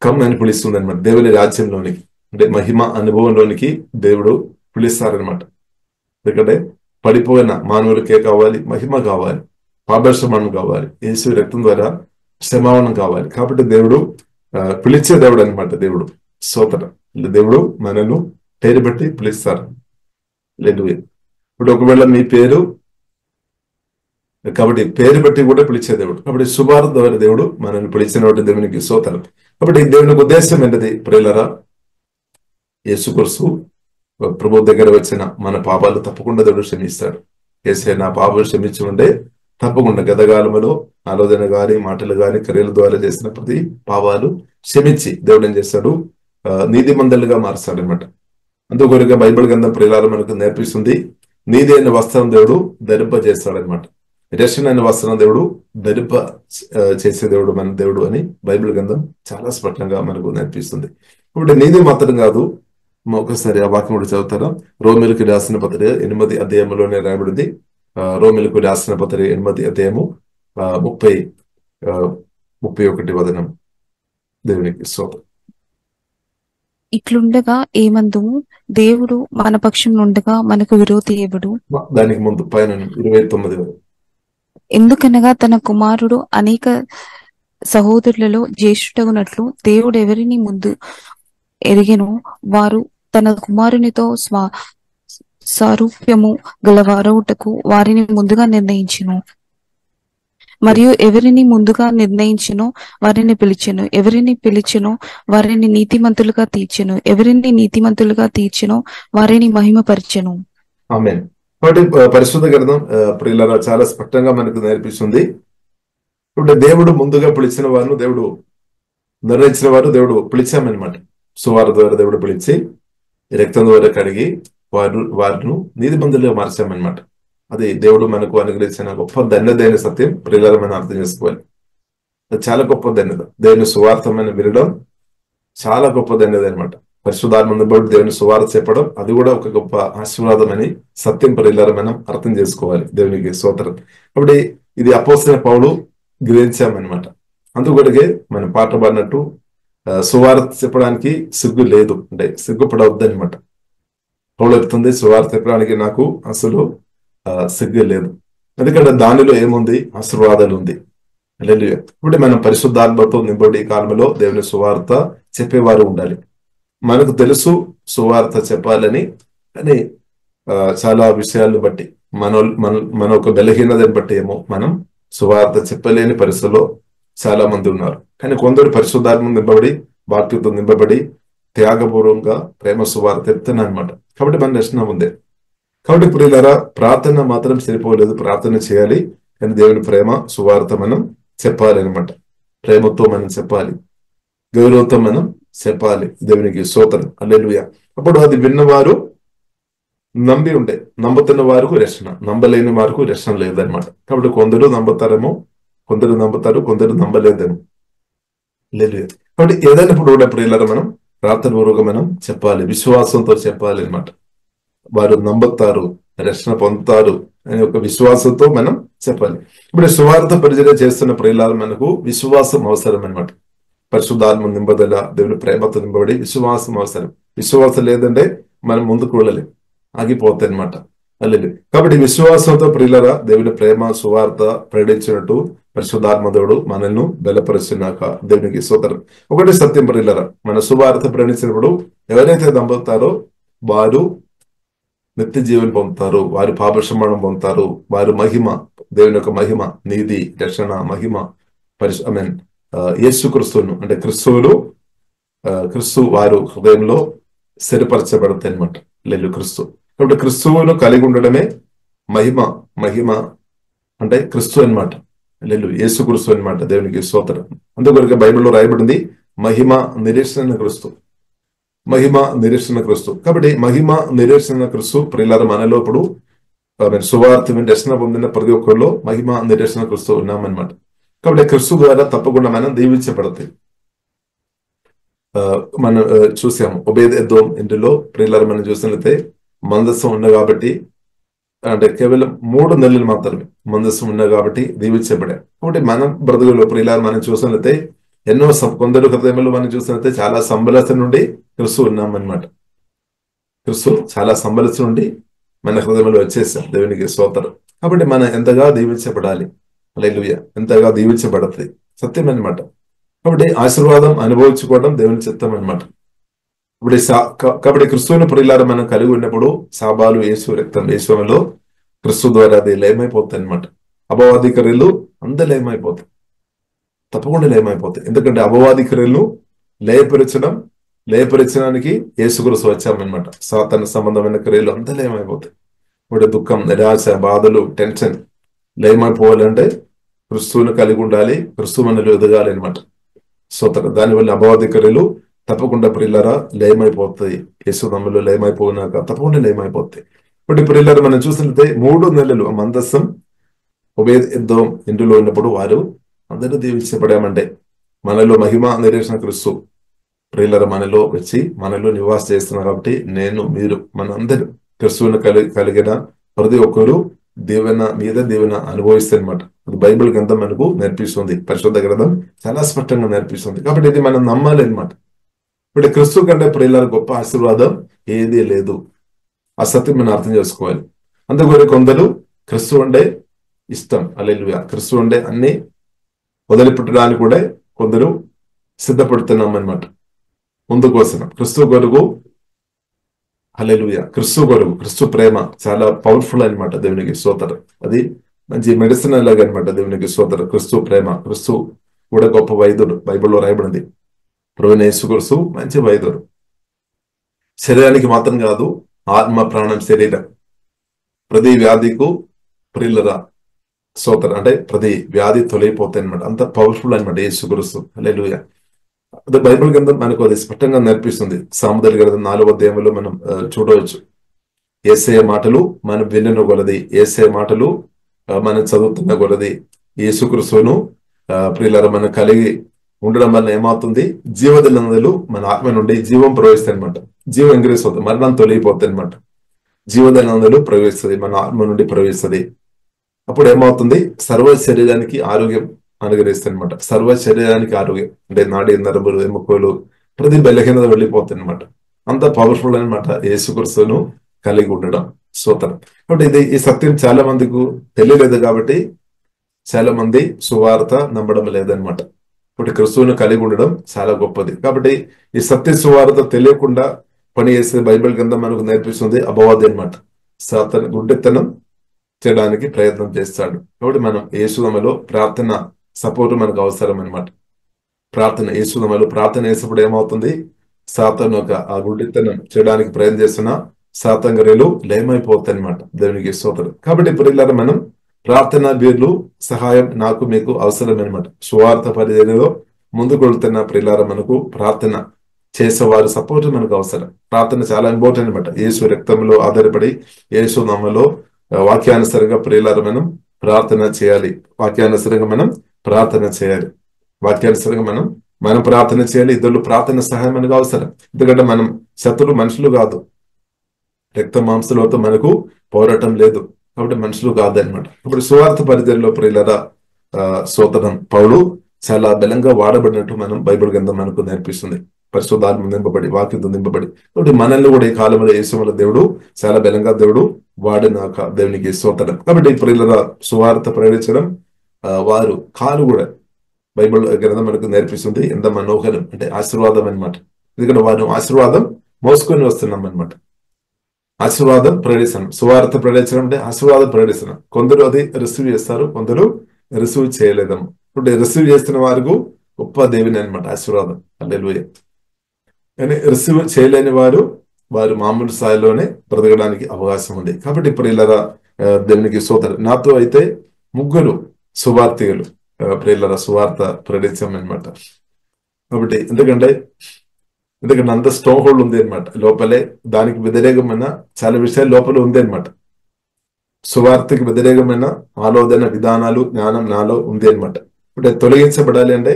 కమ్ అని పిలుస్తుంది అనమాట. దేవుని రాజ్యంలోనికి అంటే మహిమ అనుభవంలోనికి దేవుడు పిలుస్తారనమాట. ఎందుకంటే పడిపోయిన మానవులకే కావాలి మహిమ కావాలి, పాపక్షమాపణ కావాలి, యేసు రక్తం ద్వారా క్షమాపణ కావాలి. కాబట్టి దేవుడు పిలిచే దేవుడు అనమాట. దేవుడు స్తోత్రం. దేవుడు మనను పేరు బట్టి పిలుస్తారు. హల్లెలూయా. ఇప్పుడు ఒకవేళ మీ పేరు కాబట్టి పేరు బట్టి కూడా పిలిచే దేవుడు. కాబట్టి సువార్త ద్వారా దేవుడు మనల్ని పిలిచిన దేవునికి స్తోత్రం. కాబట్టి దేవునికి ఉద్దేశం ఏంటది ప్రియులారా? యేసుక్రీస్తు ప్రభు దగ్గర వచ్చిన మన పాపాలు తప్పకుండా దేవుడు క్షమిస్తాడు. యేసయ్య నా పాపాలు క్షమించి ఉంటే తప్పకుండా గతకాలములో ఆలోచన గాని మాటలు గాని క్రియల ద్వారా చేసిన ప్రతి పాపాలు క్షమించి దేవుడు ఏం చేస్తాడు? నీతిమంతులుగా మారుస్తాడు అనమాట. అందుకొరగా బైబిల్ గ్రంథం ప్రియులారా మనకు నేర్పిస్తుంది, నీతి అయిన వస్త్రం దేవుడు ధరింప చేస్తాడనమాట. రక్షణ అయిన వస్త్రం దేవుడు ధరింప చేసే దేవుడు మన దేవుడు అని బైబిల్ గ్రంథం చాలా స్పష్టంగా మనకు నేర్పిస్తుంది. ఇప్పుడు నీతి మాత్రం కాదు, ఒకసారి ఆ వాక్యం కూడా చదువుతారా? రోమీయులకు రాసిన పత్రిక 8వ అధ్యాయంలోనే రాయబడింది. రోమీయులకు రాసిన పత్రిక 8వ అధ్యాయము 31 వచనం. దేవునికి స్తోత్రం. ఇట్లుండగా ఏమందుము, దేవుడు మన పక్షం నుండగా మనకు విరోధి ఎవడు? దానికి ముందు పైన 29 ఎందుకనగా తన కుమారుడు అనేక సహోదరులలో జ్యేష్ఠుడగునట్లు దేవుడు ఎవరిని ముందు ఎరిగెనో వారు తన కుమారునితో సారూప్యము గలవారవుటకు వారిని ముందుగా నిర్ణయించును. మరియు ఎవరిని ముందుగా నిర్ణయించునో వారిని పిలిచెను, ఎవరిని పిలిచెనో వారిని నీతిమంతులుగా తీర్చెను, ఎవరిని నీతిమంతులుగా తీర్చెనో వారిని మహిమపరచెను. ఆమేన్. కాబట్టి పరిశుద్ధ గ్రంథం ప్రియులారా చాలా స్పష్టంగా మనకు నేర్పిస్తుంది. ఇప్పుడు దేవుడు ముందుగా పిలిచిన వారు, దేవుడు నిర్ణయించిన వారు, దేవుడు పిలిచామన్నమాట. సువార్త ద్వారా దేవుడు పిలిచి రక్తం ద్వారా కడిగి వారిని నీతిమంతులుగా మార్చామన్నమాట. అది దేవుడు మనకు అనుగ్రహించిన గొప్ప ధన్యదైన సత్యం. ప్రియులారా మనం అర్థం చేసుకోవాలి. అది చాలా గొప్ప ధన్యత. దేవుని సువార్తమైన వినడం చాలా గొప్ప ధన్యత అనమాట. పరిశుద్ధాత్మ నింపబడి దేవుని సువార్త చెప్పడం అది కూడా ఒక గొప్ప ఆశీర్వాదం అని సత్యం ప్రియులారా మనం అర్థం చేసుకోవాలి. దేవునికి స్తోత్రం. కాబట్టి ఇది అపోస్తలుడైన పౌలు గ్రహించామన్నమాట. అందుకొరకే మనం పాట పాడినట్టు సువార్త చెప్పడానికి సిగ్గు లేదు, అంటే సిగ్గుపడవద్దు అనమాట. పౌలు చెప్తుంది సువార్త చెప్పడానికి నాకు అసలు సిగ్గు లేదు, ఎందుకంటే దానిలో ఏముంది, ఆశీర్వాదాలు ఉంది. హల్లెలూయా. ఇప్పుడు మనం పరిశుద్ధాత్మతో నింపబడి ఈ కాలంలో దేవుని సువార్త చెప్పేవారు ఉండాలి. మనకు తెలుసు సువార్త చెప్పాలని, కానీ చాలా విషయాలను బట్టి మన ఒక బలహీనతను బట్టి ఏమో మనం సువార్త చెప్పలేని పరిస్థితుల్లో చాలా మంది ఉన్నారు. కానీ కొందరు పరిశుద్ధాత్మ నింపబడి వాక్యంతో నింపబడి త్యాగపూర్వకంగా ప్రేమ సువార్త చెప్తున్నా అనమాట. కాబట్టి మన రక్షణ ఉంది. కాబట్టి ప్రియులారా ప్రార్థన మాత్రం సరిపోలేదు, ప్రార్థన చేయాలి. కానీ దేవుని ప్రేమ సువార్త మనం చెప్పాలి అనమాట. ప్రేమతో మనం చెప్పాలి, గౌరవంతో మనం చెప్పాలి. దేవునికి స్తోత్రం. హల్లెలూయా. అప్పుడు అది విన్నవారు నమ్మి ఉండే, నమ్ముతున్న వారికి రక్షణ, నమ్మలేని వారికి రక్షణ లేదనమాట. కాబట్టి కొందరు నమ్ముతారేమో, కొందరు నమ్ముతారు, కొందరు నమ్మలేదేమో. లేదు. కాబట్టి ఏదైనా కూడా ప్రియులారా మనం ప్రార్థన పూర్వకంగా మనం చెప్పాలి, విశ్వాసంతో చెప్పాలి అనమాట. వారు నమ్ముతారు, రక్షణ పొందుతారు అనే ఒక విశ్వాసంతో మనం చెప్పాలి. ఇప్పుడు సువార్త పరిచర్య చేస్తున్న ప్రియులారా మనకు విశ్వాసం అవసరం అనమాట. పరిశుద్ధాత్మ నింపదల, దేవుని ప్రేమతో నింపబడి విశ్వాసం అవసరం. విశ్వాసం లేదంటే మనం ముందుకు వెళ్ళలేం, ఆగిపోతాయి అనమాట. అల్లెలు. కాబట్టి విశ్వాసంతో ప్రియులారా దేవుని ప్రేమ సువార్త ప్రకటించినట్టు పరిశుద్ధాత్మ దేవుడు మనల్ని బలపరుచున్నాక దేవునికి స్తోత్రం. ఒకటి సత్యం ప్రియులారా, మన సువార్త ప్రకటించినప్పుడు ఎవరైతే నమ్ముతారో వారు నిత్య జీవనం పొందుతారు, వారు పాపక్షమాపణ పొందుతారు, వారు మహిమ, దేవుని యొక్క మహిమ, నీతి, రక్షణ, మహిమ యేసుక్రీస్తును అంటే క్రీస్తు వారు హృదయంలో స్థిరపరచబడతాయి అనమాట. లేదు క్రీస్తు. కాబట్టి క్రీస్తువును కలిగి ఉండడమే మహిమ అంటే క్రీస్తు అనమాట. లేదు యేసుక్రీస్తు అనమాట. దేవునికి స్తోత్రం. అందుకొరకు బైబిల్లో రాయబడింది మహిమ నిరీక్షణ క్రీస్తు, మహిమ నిరీక్షణ క్రీస్తు. కాబట్టి మహిమ నిరీక్షణ క్రీస్తు ప్రియులారా మనలో ఇప్పుడు సువార్త రక్షణ పొందిన ప్రతి ఒక్కరిలో మహిమ నిరీక్షణ క్రీస్తు ఉన్నామన్నమాట. కాబట్టి క్రీస్తు ద్వారా తప్పకుండా మనం దీవించబడతాయి. మనం చూసాము ఒబేదెదోం ఇంటిలో ప్రియులారా మనం చూసినట్లయితే మందస్సం ఉన్నది కాబట్టి, అంటే కేవలం 3 నెలలు మాత్రమే మందస్సం ఉన్నది కాబట్టి దీవించబడారు. కాబట్టి మనం బ్రతుకులో ప్రియులారా మనం చూసినట్లయితే ఎన్నో కొందరు హృదయంలో మనం చూసినట్లయితే చాలా సంబలస నుండి క్రీస్తు ఉన్నామన్నమాట. క్రీస్తు చాలా సంబలస నుండి మన హృదయంలో వచ్చేసాం. దేవునికి స్తోత్రం. కాబట్టి మనం ఎంతగా దీవించబడాలి. హల్లెలూయా. ఎంతగా దీవించబడుతుంది సత్యం అనమాట. కాబట్టి ఆశీర్వాదం అనుభవించుకోవడం దేవుని చిత్తం అనమాట. ఇప్పుడు కాబట్టి క్రీస్తుని ప్రియులారా మనం కలిగి ఉన్నప్పుడు శాపాలు యేసు రక్తం యేసులో క్రీస్తు ద్వారా అది లయమైపోతాయి అనమాట. అపవాది క్రియలు అందరూ లయమైపోతాయి, తప్పకుండా లయమైపోతాయి. ఎందుకంటే అపవాది క్రియలను లయపరచడానికి యేసుక్రీస్తు వచ్చామన్నమాట. సాతాను సంబంధమైన క్రియలు అంతా లయమైపోతాయి. ఇప్పుడు దుఃఖం, నిరాశ, బాధలు, టెన్షన్ లయమైపోవాలంటే క్రీస్తుని కలిగి ఉండాలి, క్రీస్తు మనలో ఎదగాలి అనమాట. స్తోత్రం. దానివల్ల అపవాది క్రియలు తప్పకుండా ప్రియులారా లయమైపోతాయి. యేసు నామములో లయమైపోయినాక తప్పకుండా లయమైపోతాయి. ఇప్పుడు ప్రియులారా మనం చూసినట్లయితే 3 నెలలు మందస్సం ఒబేదెదోం ఇంటిలో ఉన్నప్పుడు వారు అందరూ దీవించబడామంటే మనలో మహిమ నిరీక్షణ క్రీస్తు ప్రియులారా మనలో వచ్చి మనలో నివాస చేస్తున్నారు. కాబట్టి నేను, మీరు, మనందరూ క్రీస్తువును కలిగిన ప్రతి ఒక్కరు దీవెన మీద దీవెన అనుభవిస్తే అనమాట. అది బైబిల్ గ్రంథం మనకు నేర్పిస్తుంది, పరిశుద్ధ గ్రంథం చాలా స్పష్టంగా నేర్పిస్తుంది. కాబట్టి ఇది మనం నమ్మాలి అనమాట. ఇప్పుడు క్రీస్తు కంటే ప్రియులారా గొప్ప ఆశీర్వాదం ఏదీ లేదు. ఆ సత్యం మనం అర్థం చేసుకోవాలి. అందుకని కొందరు క్రీస్తు అంటే ఇష్టం, హల్లెలూయా, క్రీస్తు అంటే అన్ని వదిలిపెట్టడానికి కూడా కొందరు సిద్ధపడుతున్నాం అనమాట. ముందుకోసం క్రీస్తు కొరకు హల్లెలూయా. క్రిస్తు కొరకు, క్రిస్తు ప్రేమ చాలా పవర్ఫుల్ అనమాట. దేవునికి స్తోత్రం. అది మంచి మెడిసిన్ లాగా అనమాట. దేవునికి స్తోత్రం. క్రిస్తు ప్రేమ, క్రిస్తు కూడా గొప్ప వైద్యుడు. బైబిల్లో రాయబడింది. ప్రభువైన యేసుక్రీస్తు మంచి వైద్యుడు. శరీరానికి మాత్రం కాదు, ఆత్మ, ప్రాణం, శరీరం ప్రతి వ్యాధికు ప్రిల్లరా స్తోత్రం. అంటే ప్రతి వ్యాధి తొలగిపోతాయి అనమాట. అంత పవర్ఫుల్ అనమాట యేసుక్రీస్తు. హల్లెలూయా. అదే బైబిల్ గ్రంథం మనకు అది స్పష్టంగా నేర్పిస్తుంది. సామెతల గ్రంథం 4వ అధ్యాయంలో మనం చూడవచ్చు. యేసయ్య మాటలు మనం విన్న కొలది, యేసయ్య మాటలు మనం చదువుతున్న కొలది, యేసుక్రీస్తును ప్రియులారా మనం కలిగి ఉండడం వల్ల ఏమవుతుంది? జీవదలందరూ మన ఆత్మ నుండి జీవం ప్రవేశిస్తాయి అనమాట. జీవం ఇంక్రీస్ అవుతుంది, మరణం తొలగిపోతుంది అనమాట. జీవదలందరూ ప్రవేశిస్తుంది, మన ఆత్మ నుండి ప్రవేశిస్తుంది. అప్పుడు ఏమవుతుంది? సర్వ శరీరానికి ఆరోగ్యం అనుగ్రహిస్తుంది అనమాట. సర్వ శరీరానికి ఆరోగ్యం అంటే నాడి, నరములు, ఎముకలు ప్రతి బలహీనత వెళ్ళిపోతుంది అనమాట. అంత పవర్ఫుల్ అనమాట యేసుక్రీస్తును కలిగి ఉండడం. స్తోత్రం. కాబట్టి ఈ సత్యం చాలా మందికి తెలియలేదు కాబట్టి చాలా మంది సువార్త నమ్మడం లేదనమాట. ఇప్పుడు క్రిస్తువును కలిగి ఉండడం చాలా గొప్పది. కాబట్టి ఈ సత్య సువార్త తెలియకుండా పనిచేసే బైబిల్ గ్రంథం మనకు నేర్పిస్తుంది అపవాది అనమాట. సాతాను గుడ్డితనం చేయడానికి ప్రయత్నం చేస్తాడు. కాబట్టి మనం యేసునామములో ప్రార్థన సపోర్ట్ మనకు అవసరం అనమాట. ప్రార్థన యేసునామములో ప్రార్థన చేసినప్పుడు ఏమవుతుంది? సాతాను ఆ గుడ్డితనం చేయడానికి ప్రయత్నం చేస్తున్న సాతాను క్రియలు లయమైపోతాయి అనమాట. దేవునికి స్తోత్రం. కాబట్టి ప్రియులారా మనం ప్రార్థన వీర్లు సహాయం నాకు మీకు అవసరం అనమాట. సువార్త పరిచర్యలో ముందుకు వెళ్తున్న ప్రియులారా మనకు ప్రార్థన చేసేవారు సపోర్ట్ మనకు అవసరం. ప్రార్థన చాలా ఇంపార్టెంట్ అనమాట. యేసు రక్తంలో ఆధారపడి యేసు నామములో వాక్యానుసరంగా ప్రియులారా మనం ప్రార్థన చేయాలి. వాక్యానుసరంగా మనం ప్రార్థన చేయాలి. వాక్యానుసరంగా మనం ప్రార్థన చేయాలి. ఇద్దరు ప్రార్థన సహాయం మనకు అవసరం. ఎందుకంటే మనం శత్రులు మనుషులు కాదు, రక్త మాంసలతో మనకు పోరాటం లేదు. కాబట్టి మనుషులు కాదనమాట. ఇప్పుడు సువార్త పరిచర్యలో ప్రియులారా స్తోత్రం పౌలు చాలా బలంగా వాడబడినట్టు మనం బైబిల్ గ్రంథం మనకు నేర్పిస్తుంది. పరిశుద్ధాత్మ నింపబడి, వాక్యంతో నింపబడి. కాబట్టి మనల్ని కూడా ఈ కాలంలో యేసుమల దేవుడు చాలా బలంగా దేవుడు వాడినాక దేవునికి స్తోత్రం. కాబట్టి ప్రియులారా సువార్త ప్రకటించడం వారు కాలు కూడా బైబిల్ గ్రంథం మనకు నేర్పిస్తుంది. ఎంత మనోహరం అంటే ఆశీర్వాదం అనమాట. ఎందుకంటే వారు ఆశీర్వాదం మోసుకొని వస్తున్నాం అనమాట. ఆశీర్వాదం ప్రకటిస్తున్నాం. సువార్త ప్రకటించడం అంటే ఆశీర్వాదం ప్రకటిస్తున్నాం. కొందరు అది రిసీవ్ చేస్తారు, కొందరు రిసీవ్ చేయలేదమ్మ. ఇప్పుడు రిసీవ్ చేస్తున్న వారికి గొప్ప దేవుని అనమాట ఆశీర్వాదం. హల్లెలూయా. కానీ రిసీవ్ చేయలేని వారు మామూలు స్థాయిలోనే బ్రతకడానికి అవకాశం ఉంది. కాబట్టి ప్రియులారా దేవునికి స్తోత్రం. నాతో అయితే 3 సువార్తికులు ప్రియులారా సువార్త ప్రకటించామన్నమాట. కాబట్టి ఎందుకంటే అంత స్ట్రాంగ్ హోల్డ్ ఉంది అనమాట లోపలే. దానికి వ్యతిరేకమైన చాలా విషయాలు లోపల ఉంది అనమాట. సువార్తకి వ్యతిరేకమైన ఆలోచన విధానాలు, జ్ఞానం నాలో ఉంది అనమాట. ఇప్పుడు తొలగించబడాలి అంటే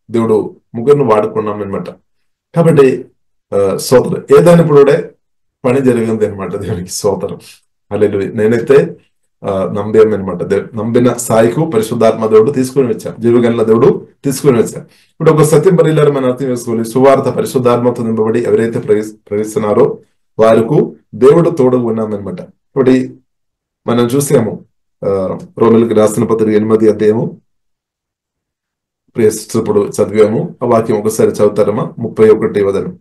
దేవుడు 3 వాడుకున్నాం అనమాట. కాబట్టి స్తోత్రం ఏదైనప్పుడు పని జరిగింది అనమాట. దేవునికి స్తోత్రం. హల్లెలూయా. నేనైతే నమ్మేమనమాట. నమ్మిన స్థాయికు పరిశుద్ధాత్మ దేవుడు తీసుకుని వచ్చాను, జీవగల దేవుడు తీసుకుని వచ్చాను. ఇప్పుడు ఒక సత్యం పరిలారా మనం అర్థం చేసుకోవాలి. సువార్త పరిశుద్ధాత్మతో నింపబడి ఎవరైతే ప్రవేశిస్తున్నారో వారికి దేవుడు తోడుగా ఉన్నామన్నమాట. ఇప్పుడు మనం చూసాము రోమిలకు రాసిన పత్రిక 8వ అధ్యాయము ఇప్పుడు చదివాము. ఆ వాక్యం ఒకసారి చదువుతారమ్మా. 31వ వచనం.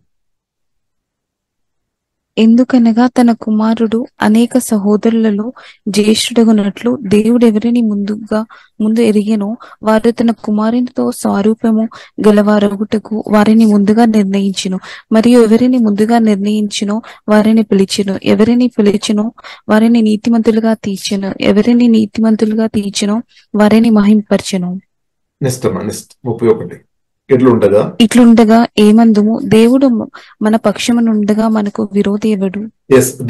ఎందుకనగా తన కుమారుడు అనేక సహోదరులలో జ్యేష్ఠుడగునట్లు దేవుడు ఎవరిని ముందు ఎరిగెనో వారు తన కుమారునితో స్వరూపము గలవారగుటకు వారిని ముందుగా నిర్ణయించును. మరియు ఎవరిని ముందుగా నిర్ణయించునో వారిని పిలిచెను, ఎవరిని పిలిచెనో వారిని నీతిమంతులుగా తీర్చెను, ఎవరిని నీతిమంతులుగా తీర్చెనో వారిని మహింపరచెను. నెక్స్ట్ 31. ఇట్లుండగా ఏమందుము? దేవుడు మన పక్షమునుండగా మనకు విరోధి ఎవడు?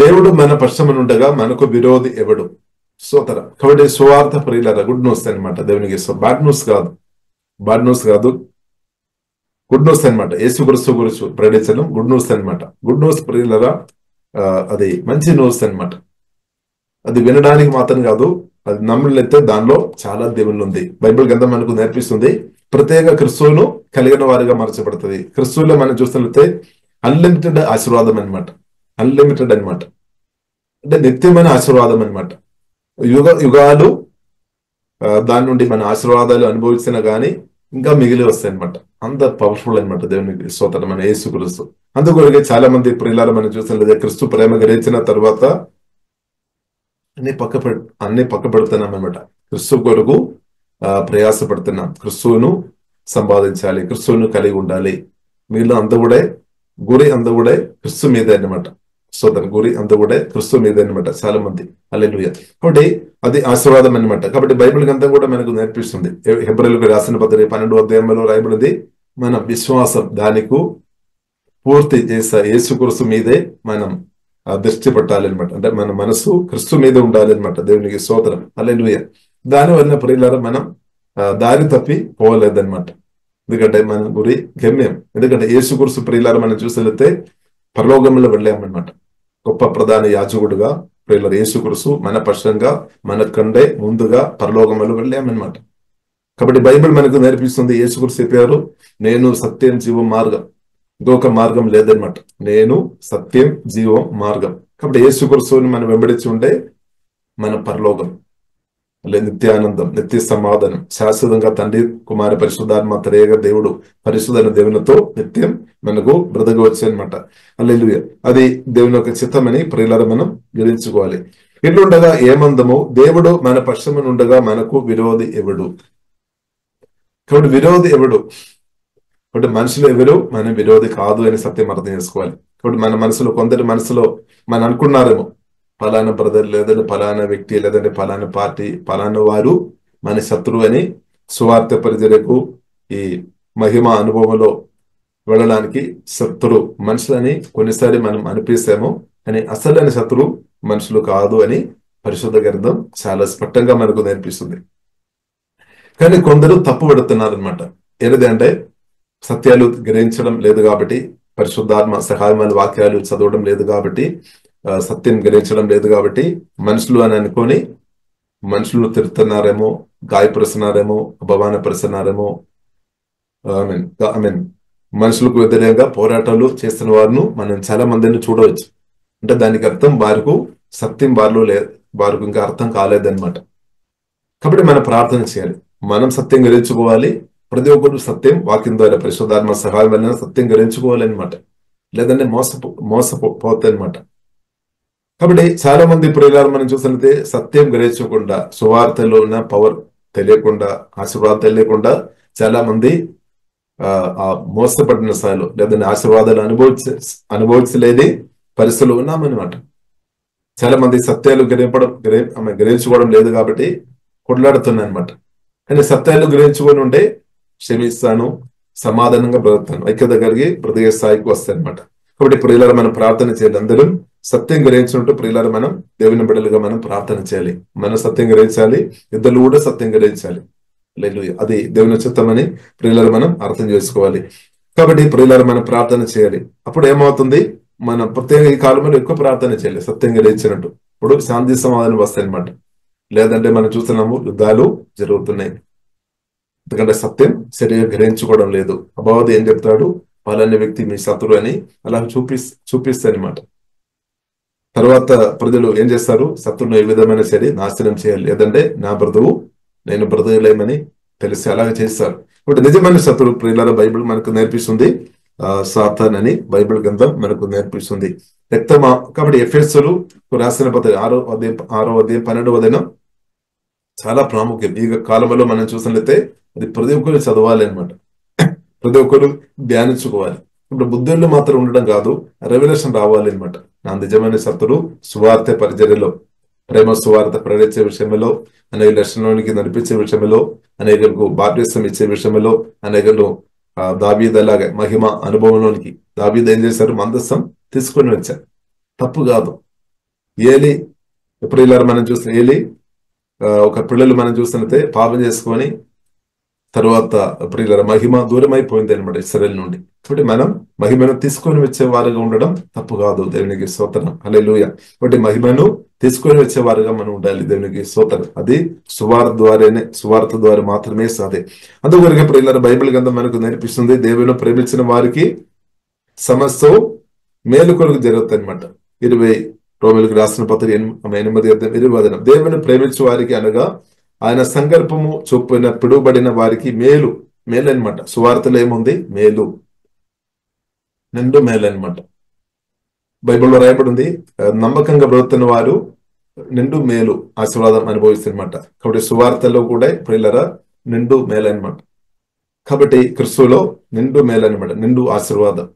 దేవుడు మన పక్షమునుండగా మనకు విరోధి ఎవడు? స్తోత్రం. కాబట్టి సువార్త ప్రియులారా గుడ్ న్యూస్ అనమాట. దేవునికి బ్యాడ్ న్యూస్ కాదు, గుడ్ న్యూస్ అనమాట. యేసుక్రీస్తు గురించి ప్రకటించడం గుడ్ న్యూస్ అనమాట. గుడ్ న్యూస్ ప్రియులారా అది మంచి న్యూస్ అనమాట. అది వినడానికి మాత్రం కాదు, అది నమ్ములైతే దానిలో చాలా దేవుళ్ళు ఉంది. బైబిల్ గ్రంథం మనకు నేర్పిస్తుంది ప్రత్యేక క్రిస్తువును కలిగిన వారిగా మార్చబడుతుంది. క్రిస్తువులో మనం చూస్తున్నట్లయితే అన్లిమిటెడ్ ఆశీర్వాదం అనమాట. అన్లిమిటెడ్ అనమాట అంటే నిత్యమైన ఆశీర్వాదం అనమాట. యుగాలు దాని నుండి మన ఆశీర్వాదాలు అనుభవించినా గానీ ఇంకా మిగిలి వస్తాయి అనమాట. అంత పవర్ఫుల్ అనమాట దేవునికి స్తోత్రం మన యేసుక్రీస్తు. అందుకొరకే చాలా మంది ప్రియులారా మనం చూసినట్లయితే క్రీస్తు ప్రేమ గ్రహించిన తర్వాత అన్ని పక్క పెడుతున్నాం అనమాట. క్రీస్తు కొరకు ప్రయాసపడుతున్నాం. క్రీస్తువును సంపాదించాలి, క్రీస్తువును కలిగి ఉండాలి. మీలో అంత కూడా గురి అంత కూడా క్రీస్తు మీదే అనమాట. స్తోత్రం. గురి అంత కూడా క్రీస్తు మీదే అనమాట చాలా మంది. హల్లెలూయా. కాబట్టి అది ఆశీర్వాదం అనమాట. కాబట్టి బైబిల్ గ్రంథం కూడా మనకు నేర్పిస్తుంది. హెబ్రీయులకు రాసిన పత్రిక 12వ అధ్యాయంలో రాయబడింది, మన విశ్వాసం దానికి పూర్తి చేసే యేసుక్రీస్తు మీదే మనం దృష్టి పెట్టాలి అనమాట. అంటే మన మనసు క్రీస్తు మీద ఉండాలి అనమాట. దేవునికి స్తోత్రం. హల్లెలూయా. దాని వల్ల ప్రియులారా మనం దారి తప్పి పోలేదన్నమాట. ఎందుకంటే మన గురి గమ్యం. ఎందుకంటే యేసుక్రీస్తు ప్రియులారా మనం చూసినట్లయితే పరలోకంలో వెళ్ళామన్నమాట. గొప్ప ప్రధాన యాజకుడుగా ప్రియులారా యేసుక్రీస్తు మన పక్షంగా మనకంటే ముందుగా పరలోకంలో వెళ్ళామన్నమాట. కాబట్టి బైబిల్ మనకు నేర్పిస్తుంది, యేసుక్రీస్తు చెప్పారు, నేను సత్యం జీవం మార్గం, ఇంకొక మార్గం లేదనమాట. నేను సత్యం జీవం మార్గం. కాబట్టి యేసుక్రీస్తుని మనం వెంబడించి ఉంటే మన పరలోకం, నిత్యానందం, నిత్య సమాధానం, శాశ్వతంగా తండ్రి కుమార పరిశుద్ధాత్మ త్రేక దేవుడు పరిశుద్ధైన దేవునితో నిత్యం మనకు బ్రతకవచ్చు అనమాట. హల్లెలూయా. అది దేవుని యొక్క చిత్తమని ప్రియులారా మనం గ్రహించుకోవాలి. ఇట్లుండగా ఏమందము, దేవుడు మన పక్షమునుండగా మనకు విరోధి ఎవడు? కాబట్టి విరోధి ఎవడు? కాబట్టి మనుషులు ఎవరు మన విరోధి కాదు అని సత్యం అర్థం చేసుకోవాలి. కాబట్టి మన మనసులో కొందరి మనసులో మనం అనుకున్నారేమో, ఫలానా బ్రదర్ లేదంటే ఫలానా వ్యక్తి లేదంటే ఫలానా పార్టీ ఫలానా వారు మన శత్రువు అని సువార్త పరిచర్యకు ఈ మహిమ అనుభవంలో వెళ్ళడానికి శత్రు మనుషులని కొన్నిసారి మనం అనిపిస్తామో, కానీ అసలైన శత్రువు మనుషులు కాదు అని పరిశుద్ధ గ్రంథం చాలా స్పష్టంగా మనకు నేర్పిస్తుంది. కానీ కొందరు తప్పు పడుతున్నారు అనమాట. ఏదంటే సత్యాలు గ్రహించడం లేదు కాబట్టి, పరిశుద్ధాత్మ సహాయమైన వాక్యాలు చదవడం లేదు కాబట్టి, సత్యం గ్రహించడం లేదు కాబట్టి మనుషులు అని అనుకొని మనుషులు తిడుతున్నారేమో, గాయపరుస్తున్నారేమో, అపమానపరుస్తున్నారేమో, ఐ మీన్ మనుషులకు వ్యతిరేకంగా పోరాటాలు చేస్తున్న వారిని మనం చాలా మందిని చూడవచ్చు. అంటే దానికి అర్థం వారికి సత్యం వారికి ఇంకా అర్థం కాలేదన్నమాట. కాబట్టి మనం ప్రార్థన చేయాలి, మనం సత్యం గ్రహించుకోవాలి. ప్రతి ఒక్కరు సత్యం వాక్యం ద్వారా పరిశుద్ధాత్మ సహాయం వలన సత్యం గ్రహించుకోవాలి అనమాట. లేదంటే మోసపోతాయి అనమాట. కాబట్టి చాలా మంది ప్రియులారా మనం చూసినట్లయితే సత్యం గ్రహించకుండా, సువార్తలో ఉన్న పవర్ తెలియకుండా, ఆశీర్వాదం తెలియకుండా చాలా మంది ఆ మోసపడిన స్థాయిలో లేదంటే ఆశీర్వాదాలు అనుభవించలేని పరిస్థితులు ఉన్నామన్నమాట. చాలా మంది సత్యాలు గ్రహించుకోవడం లేదు కాబట్టి కొట్లాడుతున్నాయి అనమాట. కానీ సత్యాలు గ్రహించుకొని ఉంటే క్షమిస్తాను, సమాధానంగా బ్రతుకుతాను, ఐక్యత కలిగి బ్రతికే స్థాయికి వస్తాయి అనమాట. కాబట్టి ప్రియులారా మనం ప్రార్థన చేయాలి. అందరూ సత్యం గ్రహించుంటూ ప్రియులారా మనం దేవుని బిడ్డలుగా మనం ప్రార్థన చేయాలి. మనం సత్యం గ్రహించాలి, ఇద్దరు కూడా సత్యం గ్రహించాలి. హల్లెలూయా. అది దేవుని చిత్తమని ప్రియులారా మనం అర్థం చేసుకోవాలి. కాబట్టి ప్రియులారా మనం ప్రార్థన చేయాలి. అప్పుడు ఏమవుతుంది, మనం ప్రత్యేక ఈ కాలంలో ఎక్కువ ప్రార్థన చేయాలి సత్యం గ్రహించినట్టు. ఇప్పుడు శాంతి సమాధానం వస్తాయి అనమాట. లేదంటే మనం చూస్తున్నాము యుద్ధాలు జరుగుతున్నాయి. ఎందుకంటే సత్యం సరిగా గ్రహించుకోవడం లేదు. అపవాది ఏం చెప్తాడు, పలానా వ్యక్తి మీ శత్రువు అని అలా చూపిస్తాయి అనమాట. తర్వాత ప్రజలు ఏం చేస్తారు, శత్రువును ఏ విధమైన సరే నాశనం చేయాలి, లేదంటే నా బ్రతువు నేను బ్రతకలేమని తెలిసి అలాగే చేస్తారు. ఇప్పుడు నిజమైన శత్రువు ప్రియులారా బైబిల్ మనకు నేర్పిస్తుంది సాతాన్ అని బైబిల్ గ్రంథం మనకు నేర్పిస్తుంది. రక్తమా. కాబట్టి ఎఫెసీయులు రాసిన పత్రిక 6వ అధ్యాయం 12వ దినం చాలా ప్రాముఖ్యం. ఈ కాలంలో మనం చూసినట్లయితే అది ప్రతి ఒక్కరు చదవాలి అనమాట. ప్రతి ఒక్కరు ధ్యానించుకోవాలి. ఇప్పుడు బుద్ధుల్లో మాత్రం ఉండడం కాదు, రెవల్యూషన్ రావాలి అనమాట. నా నిజమైన శత్రువు సువార్త పరిచర్యలో, ప్రేమ సువార్త ప్రకటించే విషయంలో, అనేక దర్శనానికి నడిపించే విషయంలో, అనేకలకు బాప్టిసం ఇచ్చే విషయంలో, అనేకలు దావీదలాగా మహిమ అనుభవంలోనికి దావీదు ఏం చేశారు, మందసం తీసుకొని వచ్చారు. తప్పు కాదు. ఏలి ప్రియులారా మనం చూసిన ఏలి ఒక పిల్లలు మనం చూస్తున్నట్టే పాపం చేసుకొని తర్వాత ప్రియులారా మహిమ దూరం అయిపోయింది అనమాట ఇశ్రాయేలు నుండి. కాబట్టి మనం మహిమను తీసుకొని వచ్చే వారుగా ఉండడం తప్పు కాదు. దేవునికి స్తోత్రం. హల్లెలూయా. కాబట్టి మహిమను తీసుకొని వచ్చే వారుగా మనం ఉండాలి. దేవునికి స్తోత్రం. అది సువార్త ద్వారా మాత్రమే సాధ్యం. అందువరకు ప్రియులారా బైబిల్ గ్రంథం మనకు నేర్పిస్తుంది, దేవుని ప్రేమించిన వారికి సమస్తం మేలు కొరకు జరుగుతుంది అనమాట. 20 రోమిలకు రాసిన పత్రిక 8:20 దేవుని ప్రేమించే వారికి అనగా ఆయన సంకల్పము చొప్పున పిలువబడిన వారికి మేలు మేలు అనమాట. సువార్తలో ఏముంది? మేలు, నిండు మేలు అనమాట. బైబిల్లో రాయబడి ఉంది, నమ్మకంగా బ్రతుకుతున్న వారు నిండు మేలు ఆశీర్వాదం అనుభవిస్తున్నమాట. కాబట్టి సువార్తలో కూడా ప్రియులారా నిండు మేలు అనమాట. కాబట్టి క్రిస్తులో నిండు మేలు అనమాట, నిండు ఆశీర్వాదం.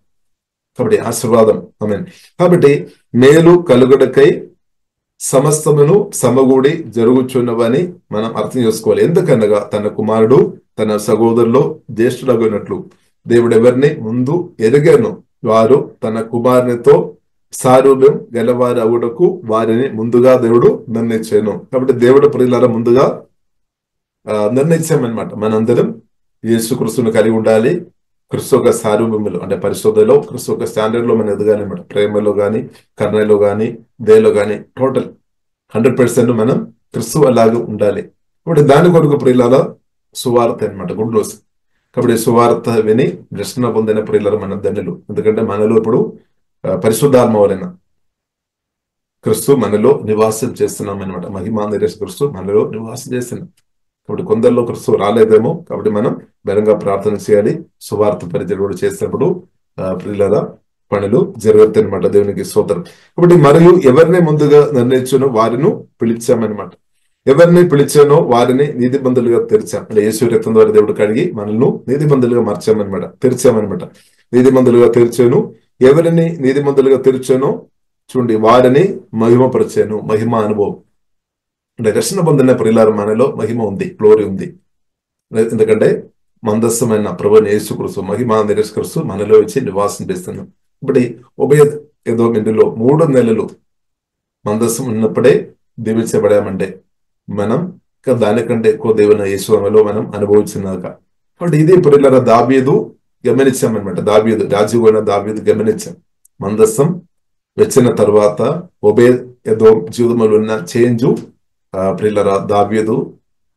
కాబట్టి ఆశీర్వాదం ఆమేన్. కాబట్టి మేలు కలుగుటకై సమస్తమును సమగూడి జరుగుచున్నవని మనం అర్థం చేసుకోవాలి. ఎందుకనగా తన కుమారుడు తన సహోదరులో జ్యేష్ఠుడగినట్లు దేవుడు ఎవరిని ముందు ఎరిగాను, వారు తన కుమారునితో సారూప్యం గెలవారు అవుటకు వారిని ముందుగా దేవుడు నిర్ణయించాను. కాబట్టి దేవుడు ప్రియులారా ముందుగా నిర్ణయించామన్నమాట. మనందరం యేసుక్రీస్తును కలిగి ఉండాలి. క్రీస్తు యొక్క సారూప్యములు అంటే పరిశుద్ధలో, క్రీస్తు యొక్క స్టాండర్డ్ లో మనం ఎదగాలి అనమాట. ప్రేమలో గాని, కరుణలో గాని, దయలో గాని టోటల్ 100% మనం క్రీస్తు అలాగే ఉండాలి. కాబట్టి దాని కొరకు ప్రియులారా సువార్త అనమాట, గుడ్ న్యూస్. కాబట్టి సువార్త విని రక్షణ పొందిన ప్రియులారా మన ధన్యులు. ఎందుకంటే మనలో ఇప్పుడు పరిశుద్ధాత్మ వలన క్రీస్తు మనలో నివాసం చేస్తున్నాం అనమాట. మహిమా నిరేష్ క్రీస్తు మనలో నివాసం చేస్తున్నాం. కాబట్టి కొందరిలో క్రీస్తు రాలేదేమో. కాబట్టి మనం బలంగా ప్రార్థన చేయాలి. సువార్త పరిచయం కూడా చేసినప్పుడు ప్రియులారా పనులు జరుగుతాయి అనమాట. దేవునికి స్తోత్రం. కాబట్టి మరియు ఎవరిని ముందుగా నిర్ణయించానో వారిని పిలిచామన్నమాట. ఎవరిని పిలిచానో వారిని నీతిమంతులుగా తెరిచాం. అంటే యేసు రక్తం ద్వారా దేవుడు కడిగి మనల్ని నీతిమంతులుగా మార్చామన్నమాట, తెరిచామన్నమాట. నీతిమంతులుగా తెరిచాను. ఎవరిని నీతిమంతులుగా తెరిచానో చూడండి వారిని మహిమపరిచాను. మహిమ అనుభవం అంటే రక్షణ పొందిన ప్రియులారా మనలో మహిమ ఉంది, గ్లోరీ ఉంది. ఎందుకంటే మందస్సమైన ప్రభువైన యేసుక్రీస్తు మహిమా నిరస్కరిస్తూ మనలో వచ్చి నివాసం చేస్తున్నాం. ఇప్పుడు ఉభయ ఇందులో 3 నెలలు మందస్సం ఉన్నప్పుడే దీవించబడామంటే మనం దానికంటే ఎక్కువ దేవుని యేసులో మనం అనుభవించినాక. కాబట్టి ఇది ప్రియులారా దావీదు గమనించామన్నమాట. దావీదు రాజు అయిన దావీదు గమనించాం. మందస్సం వచ్చిన తర్వాత ఉభయ జీవితంలో ఉన్న చేంజ్ ప్రియులారా దావీదు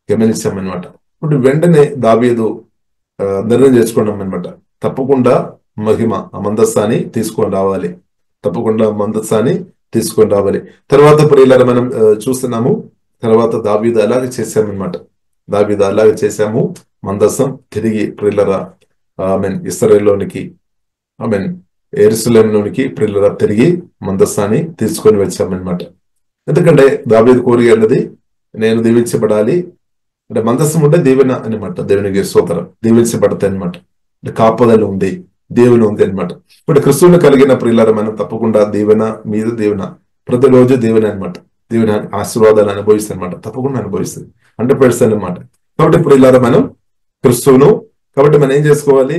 గమనించామన్నమాట. ఇప్పుడు వెంటనే దావీదు నిర్ణయం చేసుకున్నాం అనమాట. తప్పకుండా మహిమ ఆ మందస్సాన్ని తీసుకొని రావాలి, తప్పకుండా మందస్సాన్ని తీసుకొని రావాలి. తర్వాత ప్రియులారా మనం చూస్తున్నాము. తర్వాత దావీదు అలాగే చేశామన్నమాట. దావీదు అలాగే చేశాము. మందస్సం తిరిగి ప్రియులారా ఇశ్రాయేలులోనికి యెరూషలేములోనికి ప్రియులారా తిరిగి మందస్సాన్ని తీసుకొని వచ్చామన్నమాట. ఎందుకంటే దావీదు కోరిక అన్నది నేను దీవించబడాలి అంటే మందస్సం ఉంటే దీవెన అనమాట. దేవునికి స్తోత్రం. దీవించబడతాయి అనమాట. అంటే కాపుదల ఉంది, దేవుని ఉంది అనమాట. ఇప్పుడు క్రిస్తువుని కలిగిన ప్రియులారా మనం తప్పకుండా దీవెన మీద దీవెన, ప్రతిరోజు దీవెన అనమాట. దీవెన ఆశీర్వాదాలు అనుభవిస్తుంది అనమాట. తప్పకుండా అనుభవిస్తుంది 100% అనమాట. కాబట్టి ప్రియులారా మనం క్రిస్తువును కాబట్టి మనం ఏం చేసుకోవాలి?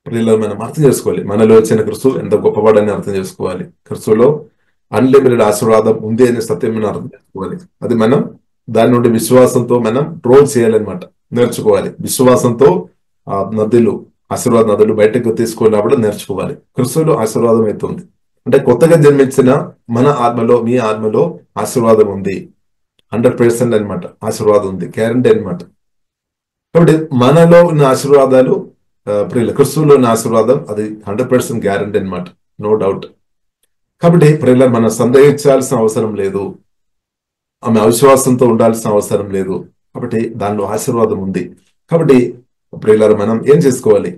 ప్రియులారా మనం అర్థం చేసుకోవాలి. మనలో వచ్చిన క్రిస్తువు ఎంత గొప్పవాడని అర్థం చేసుకోవాలి. క్రిస్తువులో అన్లిమిటెడ్ ఆశీర్వాదం ఉంది అనే సత్యం మనం అర్థం చేసుకోవాలి. అది మనం దాని నుండి విశ్వాసంతో మనం డ్రోల్ చేయాలన్నమాట, నేర్చుకోవాలి. విశ్వాసంతో ఆ నదులు, ఆశీర్వాద నదులు బయటకు తీసుకున్నప్పుడు నేర్చుకోవాలి. క్రిస్తువులో ఆశీర్వాదం అవుతుంది. అంటే కొత్తగా జన్మించిన మన ఆత్మలో, మీ ఆత్మలో ఆశీర్వాదం ఉంది. 100% అనమాట. ఆశీర్వాదం ఉంది, గ్యారంటీ అనమాట. కాబట్టి మనలో ఉన్న ఆశీర్వాదాలు ప్రియుల క్రిస్తువులో ఉన్న ఆశీర్వాదం అది 100% గ్యారంటీ అనమాట, నో డౌట్. కాబట్టి ప్రియుల మనం సందేహించాల్సిన అవసరం లేదు, ఆమె అవిశ్వాసంతో ఉండాల్సిన అవసరం లేదు. కాబట్టి దానిలో ఆశీర్వాదం ఉంది. కాబట్టి ప్రియులారా మనం ఏం చేసుకోవాలి?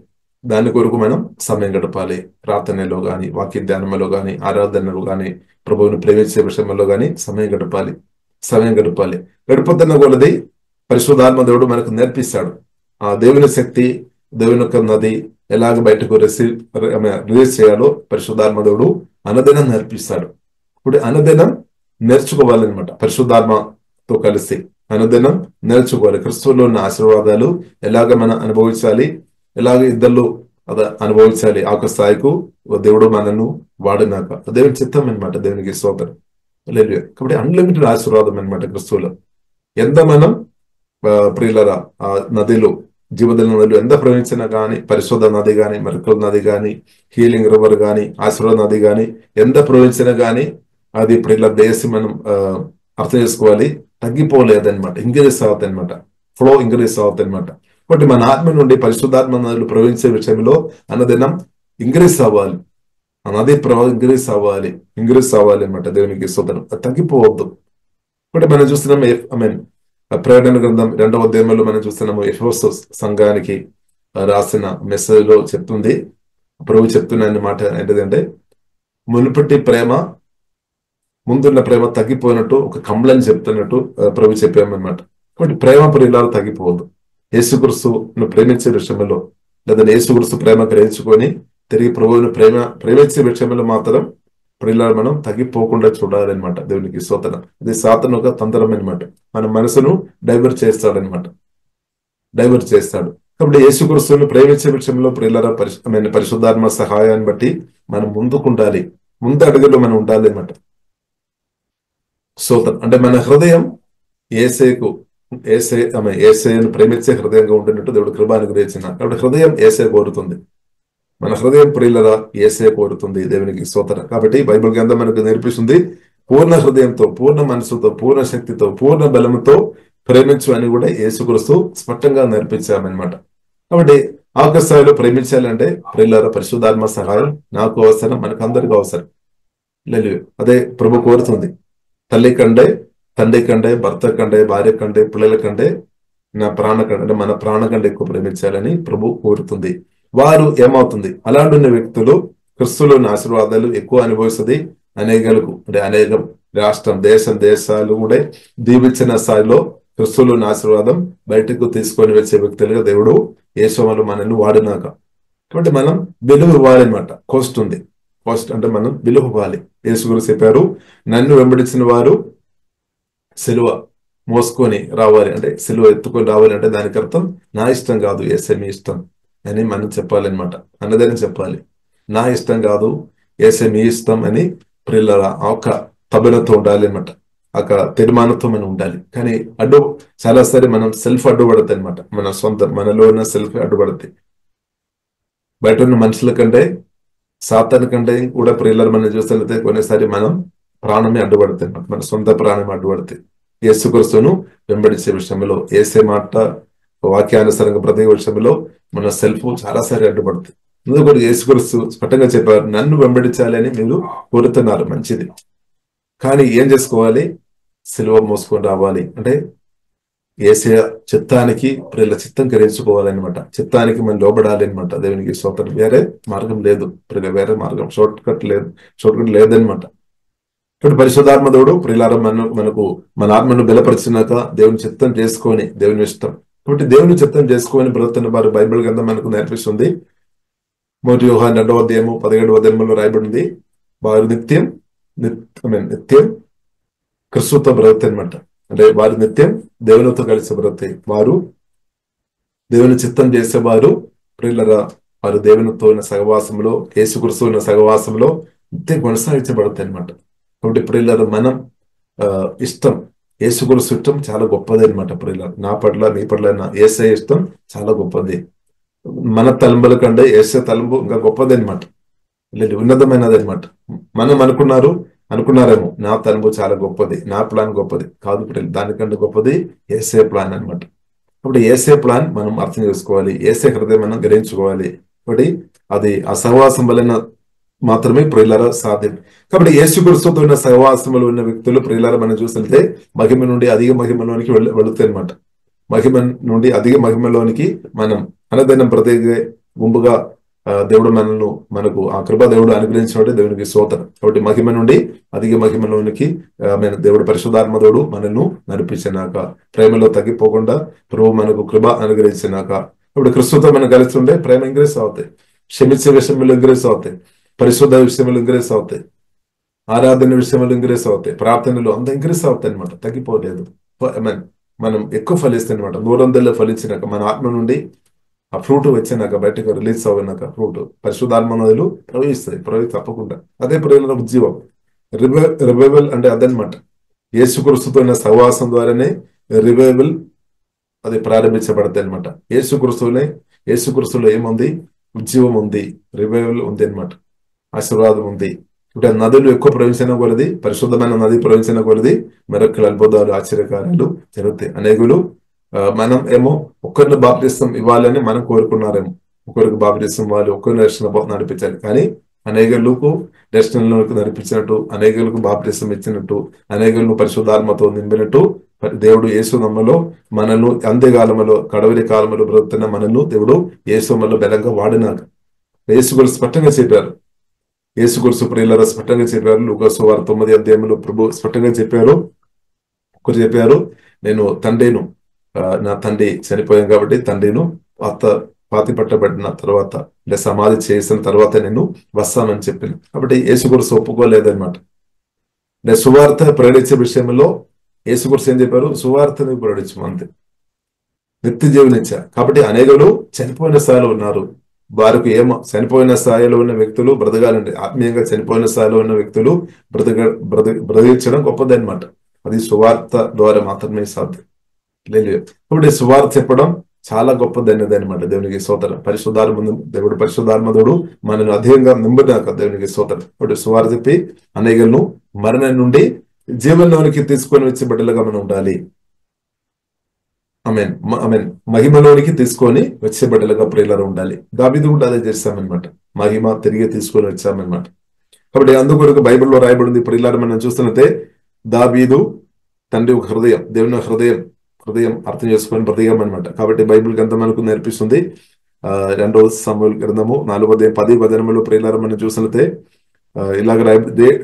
దాని కొరకు మనం సమయం గడపాలి. ప్రార్థనలో గాని, వాక్య ధ్యానంలో గాని, ఆరాధనలో గాని, ప్రభువుని ప్రేమించే విషయంలో గాని సమయం గడపాలి. గడుపుతున్న కొలది పరిశుద్ధాత్మ దేవుడు మనకు నేర్పిస్తాడు. ఆ దేవుని శక్తి, దేవుని యొక్క నది ఎలాగ బయటకు రిలీజ్ చేయాలో పరిశుద్ధాత్మ దేవుడు అనుదినం నేర్పిస్తాడు. ఇప్పుడు అనుదినం నేర్చుకోవాలన్నమాట. పరిశుద్ధాత్మతో కలిసి అనుదినం నేర్చుకోవాలి. క్రిస్తువులో ఉన్న ఆశీర్వాదాలు ఎలాగ మనం అనుభవించాలి, ఎలాగ ఇద్దరు అనుభవించాలి. ఆ స్థాయికు దేవుడు మనను వాడినాక దేవుని చిత్తం అనమాట. దేవునికి స్తోత్రం. లేదు కాబట్టి అన్లిమిటెడ్ ఆశీర్వాదం అనమాట క్రిస్తువులో. ఎంత మనం ప్రియులరా ఆ నదిలో, జీవదల నదులు ఎంత ప్రవహించినా కానీ, పరిశుద్ధ నది కానీ, మరికల్ నది కానీ, హీలింగ్ రివర్ కానీ, ఆశీర్వాద నది కానీ ఎంత ప్రవహించినా కానీ అది ప్రియుల దేశం మనం అర్థం చేసుకోవాలి, తగ్గిపోలేదన్నమాట. ఇంక్రీజ్ అవుతాయి అనమాట, ఫ్లో ఇంక్రీజ్ అవుతాయి అనమాట. కాబట్టి మన ఆత్మ నుండి పరిశుద్ధాత్మ నదులు ప్రవహించే విషయంలో అన్నదినం ఇంక్రీజ్ అవ్వాలి. ఆ నది ప్రవాహం ఇంక్రీజ్ అవ్వాలి అనమాట. దేవునికి స్తోత్రం. తగ్గిపోవద్దు. కాబట్టి మనం చూస్తున్నాం ప్రకటన గ్రంథం 2వ అధ్యాయంలో మనం చూస్తున్నాము. ఎఫెససు సంఘానికి రాసిన మెసేజ్ లో చెప్తుంది, ప్రభు చెప్తున్న మాట ఏంటంటే, మునుపటి ప్రేమ ముందున్న ప్రేమ తగ్గిపోయినట్టు ఒక కంప్లైంట్ చెప్తున్నట్టు ప్రభు చెప్పామన్నమాట. కాబట్టి ప్రేమ ప్రియులాలు తగ్గిపోవద్దు. యేసుక్రీస్తును ప్రేమించే విషయంలో, లేదా యేసుక్రీస్తు ప్రేమ గ్రహించుకొని తిరిగి ప్రభువును ప్రేమించే విషయంలో మాత్రం ప్రియులాలు మనం తగ్గిపోకుండా చూడాలన్నమాట. దేవునికి స్తోత్రం. ఇది సాతాను ఒక తంత్రం అనమాట. మన మనసును డైవర్ట్ చేస్తాడనమాట, డైవర్ట్ చేస్తాడు. కాబట్టి యేసుక్రీస్తును ప్రేమించే విషయంలో ప్రియులార పరిశుద్ధాత్మ సహాయాన్ని బట్టి మనం ముందుకుండాలి, ముందు అడుగులో మనం ఉండాలి అన్నమాట. స్తోత్రం. అంటే మన హృదయం ఏసేను ప్రేమించే హృదయంగా ఉండినట్టు దేవుడు కృప అనుగ్రహించిన. కాబట్టి హృదయం ఏసే కోరుతుంది, మన హృదయం ప్రియులరా ఏసే కోరుతుంది. దేవునికి స్తోత్రం. కాబట్టి బైబిల్ గ్రంథం మనకు నేర్పిస్తుంది, పూర్ణ హృదయంతో, పూర్ణ మనసుతో, పూర్ణ శక్తితో, పూర్ణ బలముతో ప్రేమించు అని కూడా యేసుక్రీస్తు స్పష్టంగా నేర్పించామన్నమాట. కాబట్టి ఆకాశాలు ప్రేమించాలంటే ప్రియులారా పరిశుద్ధాత్మ సహాయం నాకు అవసరం, మనకు అందరికీ అవసరం. లేదు, అదే ప్రభు కోరుతుంది. తల్లి కంటే, తండ్రి కంటే, భర్త కంటే, భార్య కంటే, పిల్లల కంటే, నా ప్రాణ కంటే, అంటే మన ప్రాణ కంటే ఎక్కువ ప్రేమించాలని ప్రభు కోరుతుంది. వారు ఏమవుతుంది, అలాంటి వ్యక్తులు క్రిస్తులోని ఆశీర్వాదాలు ఎక్కువ అనుభవిస్తుంది. అనేకలకు అంటే అనేకం రాష్ట్రం, దేశాలు కూడా దీవించిన స్థాయిలో క్రిస్తులోని ఆశీర్వాదం బయటకు తీసుకొని వచ్చే వ్యక్తులుగా దేవుడు యేసువలు మనల్ని వాడినాక. కాబట్టి మనం విలువ ఇవ్వాలి అనమాట. కోస్ట్ ఉంది, కోస్ట్ అంటే మనం విలువ ఇవ్వాలి. యేసు గురించి చెప్పారు, నన్ను వెంబడించిన వారు సిలువ మోసుకొని రావాలి, అంటే సిలువ ఎత్తుకొని రావాలి. అంటే దానికి అర్థం నా ఇష్టం కాదు, యేసే మీ ఇష్టం అని మనం చెప్పాలన్నమాట. అన్నదని చెప్పాలి, నా ఇష్టం కాదు, యేసే మీ ఇష్టం అని ప్రియులారా ఒక తబనతో ఉండాలి అనమాట. ఒక తీర్మానంతో మనం ఉండాలి. కానీ చాలాసారి మనం సెల్ఫ్ అడ్డుపడతాయి అనమాట. మన సొంత మనలో ఉన్న సెల్ఫ్ అడ్డుపడతాయి. బయట ఉన్న మనుషుల కంటే, సాతాను కంటే కూడా ప్రియులారు మనం చూస్తే కొన్నిసారి మనం ప్రాణమే అడ్డుపడతాయి అనమాట. మన సొంత ప్రాణమే అడ్డుపడతాయి. యేసుక్రీస్తును వెంబడించే విషయంలో, యేసే మాట వాక్యానుసారంగా ప్రతి విషయంలో మన సెల్ఫ్ చాలాసారి అడ్డుపడుతుంది. ఎందుకంటే యేసుక్రీస్తు స్పష్టంగా చెప్పారు, నన్ను వెంబడించాలి అని మీరు కోరుతున్నారు, మంచిది. కానీ ఏం చేసుకోవాలి, సిలువ మోసుకొని రావాలి. అంటే యేసే చిత్తానికి ప్రియుల చిత్తం గ్రహించుకోవాలన్నమాట. చిత్తానికి మనం లోబడాలి అనమాట. దేవునికి స్తోత్రం. వేరే మార్గం లేదు ప్రియుల, వేరే మార్గం షార్ట్ కట్ లేదనమాట. ఇప్పుడు పరిశుద్ధాత్మ దేవుడు ప్రియులారా మనకు మన ఆత్మను బలపరిచినాక దేవుని చిత్తం చేసుకొని, దేవుని ఇష్టం కాబట్టి దేవుని చిత్తం చేసుకొని బ్రతున్న వారు బైబిల్ గ్రంథం మనకు నేర్పిస్తుంది. 1 యోహాను 2వ అధ్యాయము 17వ వచనంలో రాయబడింది, వారు నిత్యం క్రిస్తుతో బ్రతుకు అనమాట. అంటే వారు నిత్యం దేవునితో కలిసి బ్రతుకు, వారు దేవుని చిత్తం చేసేవారు ప్రియులారా వారు దేవునితో ఉన్న సహవాసంలో, యేసుక్రీస్తు ఉన్న సహవాసంలో నిత్యం కొనసాగించబడతాయి అనమాట. కాబట్టి ప్రియులారా మనం ఇష్టం, యేసుక్రీస్తు ఇష్టం చాలా గొప్పది అనమాట. ప్రియులారా నా పట్ల, మీ పట్ల యేసే ఇష్టం చాలా గొప్పది. మన తలంబుల కంటే యేసే తలంబు ఇంకా గొప్పది అనమాట, లేదు ఉన్నతమైనది అనమాట. మనం అనుకున్నారేమో నా తలంబు చాలా గొప్పది, నా ప్లాన్ గొప్పది. కాదు ప్రియులు, దానికంటే గొప్పది యేసే ప్లాన్ అనమాట. కాబట్టి యేసే ప్లాన్ మనం అర్థం చేసుకోవాలి, యేసే హృదయం మనం గ్రహించుకోవాలి. కాబట్టి అది ఆ సహవాసం వలన మాత్రమే ప్రియులారా సాధ్యం. కాబట్టి యేసుక్రీస్తుతో ఉన్న సహవాసంలో ఉన్న వ్యక్తులు ప్రియులారా మనం చూస్తే మహిమ నుండి అధిక మహిమలోనికి వెళుతాయి అనమాట. మహిమ నుండి అధిక మహిమలోనికి మనం అనదైన ప్రత్యేక గుంపుగా దేవుడు మనకు ఆ కృప దేవుడు అనుగ్రహించినట్టు దేవునికి స్తోత్రం. కాబట్టి మహిమ నుండి అధిక మహిమలోనికి దేవుడు పరిశుద్ధాత్మ దేవుడు మనల్ని నడిపించినాక, ప్రేమలో తగ్గిపోకుండా ప్రభు మనకు కృప అనుగ్రహించినాక, ఇప్పుడు క్రిస్తుతో మనం కలిసి ఉండే ప్రేమ ఇంక్రీస్ అవుతాయి, క్షమించే విషయంలో ఇంక్రీస్ అవుతాయి, పరిశుద్ధ విషయంలో ఇంక్రీస్ అవుతాయి, ఆరాధన విషయంలో ఇంక్రీస్ అవుతాయి, ప్రార్థనలు అంత ఇంక్రీస్ అవుతాయి అనమాట. తగ్గిపోలేదు, మనం ఎక్కువ ఫలిస్తాయి అనమాట. 100 ఫలించినాక మన ఆత్మ నుండి ఆ ఫ్రూట్ వచ్చినాక, బయటకు రిలీజ్ అవ్వనాక ఫ్రూట్ పరిశుద్ధాత్మ నదులు ప్రవహిస్తాయి తప్పకుండా. అదే ప్రేమ ఉజ్జీవం, రివైవల్ అంటే అదనమాట. యేసుక్రీస్తుతో ఉన్న సహవాసం ద్వారానే రివైవల్ అది ప్రారంభించబడతాయి అనమాట. యేసుక్రీస్తులో ఏముంది, ఉజ్జీవం ఉంది, రివైవల్ ఉంది అనమాట, ఆశీర్వాదం ఉంది. అంటే నదులు ఎక్కువ ప్రవహించిన కొలది, పరిశుద్ధమైన నది ప్రవహించిన కొలది మెరకులు, అద్భుతాలు, ఆశ్చర్యకార్యాలు జరుగుతాయి. అనేకులు మనం ఏమో ఒక్కరిని బాప్తిస్తం ఇవ్వాలని మనం కోరుకున్నారేమో, ఒకరికి బాప్తిస్తం ఇవ్వాలి, ఒక్కరిని రక్షణ నడిపించాలి. కానీ అనేకులకు రక్షణలోకి నడిపించినట్టు, అనేకులకు బాప్తిస్తం ఇచ్చినట్టు, అనేకులను పరిశుద్ధాత్మతో నింపినట్టు దేవుడు యేసునామములో మనను అంత్యకాలములో కడవరి కాలములో బ్రతుకుతున్న మనను దేవుడు యేసునామములో బలంగా వాడినాక యేసు గురించి స్పష్టంగా చెప్పారు. యేసు గురించి ప్రియులారా స్పష్టంగా చెప్పారు. లూకాసు సువార్త 9వ అధ్యాయంలో ప్రభు స్పష్టంగా చెప్పారు. ఒకరు చెప్పారు, నేను తండ్రిను, నా తండ్రి చనిపోయాను కాబట్టి తండ్రిను పాతి పట్టబడిన తర్వాత అంటే సమాధి చేసిన తర్వాత నేను వస్తానని చెప్పింది. కాబట్టి యేసు గురించి ఒప్పుకోలేదన్నమాట. అంటే సువార్త ప్రకటించే విషయంలో యేసు గురించి ఏం చెప్పారు? సువార్తని ప్రకటించు అంతే, నిత్య జీవనిచ్చా. కాబట్టి అనేకులు చనిపోయిన స్థాయిలో ఉన్నారు. వారికి ఏమో చనిపోయిన స్థాయిలో ఉన్న వ్యక్తులు బ్రతకాలంటే, ఆత్మీయంగా చనిపోయిన స్థాయిలో ఉన్న వ్యక్తులు బ్రతికించడం గొప్పది అనమాట. అది సువార్త ద్వారా మాత్రమే సాధ్యం. లేదు కాబట్టి సువార్త చెప్పడం చాలా గొప్పదైనది అనమాట. దేవునికి స్తోత్రం. దేవుడు పరిశుద్ధాత్ముడు మనను అధికంగా నింపినాక దేవునికి స్తోత్రం. కాబట్టి సువార్త చెప్పి అనేకులను మరణం నుండి జీవనంలోనికి తీసుకొని వచ్చే బిడ్డలుగా మనం ఉండాలి. ఆమేన్ ఆమేన్. మహిమలోనికి తీసుకొని వచ్చే బిడ్డలుగా ప్రియులారా ఉండాలి. దావీదు కూడా అదే చేస్తామన్నమాట. మహిమ తిరిగి తీసుకొని వచ్చామన్నమాట. కాబట్టి అందుకొరకు బైబిల్లో రాయబడింది. ప్రియులారా మనం చూస్తున్నట్టే దావీదు తండ్రి ఒక హృదయం, దేవుని హృదయం అర్థం చేసుకొని హృదయం అనమాట. కాబట్టి బైబిల్ గ్రంథం మనకు నేర్పిస్తుంది. 2వ సమూయేలు గ్రంథము 4వ అధ్యాయం 10వ వచనములో ప్రియులారా మనం చూసినట్టే ఇలాగ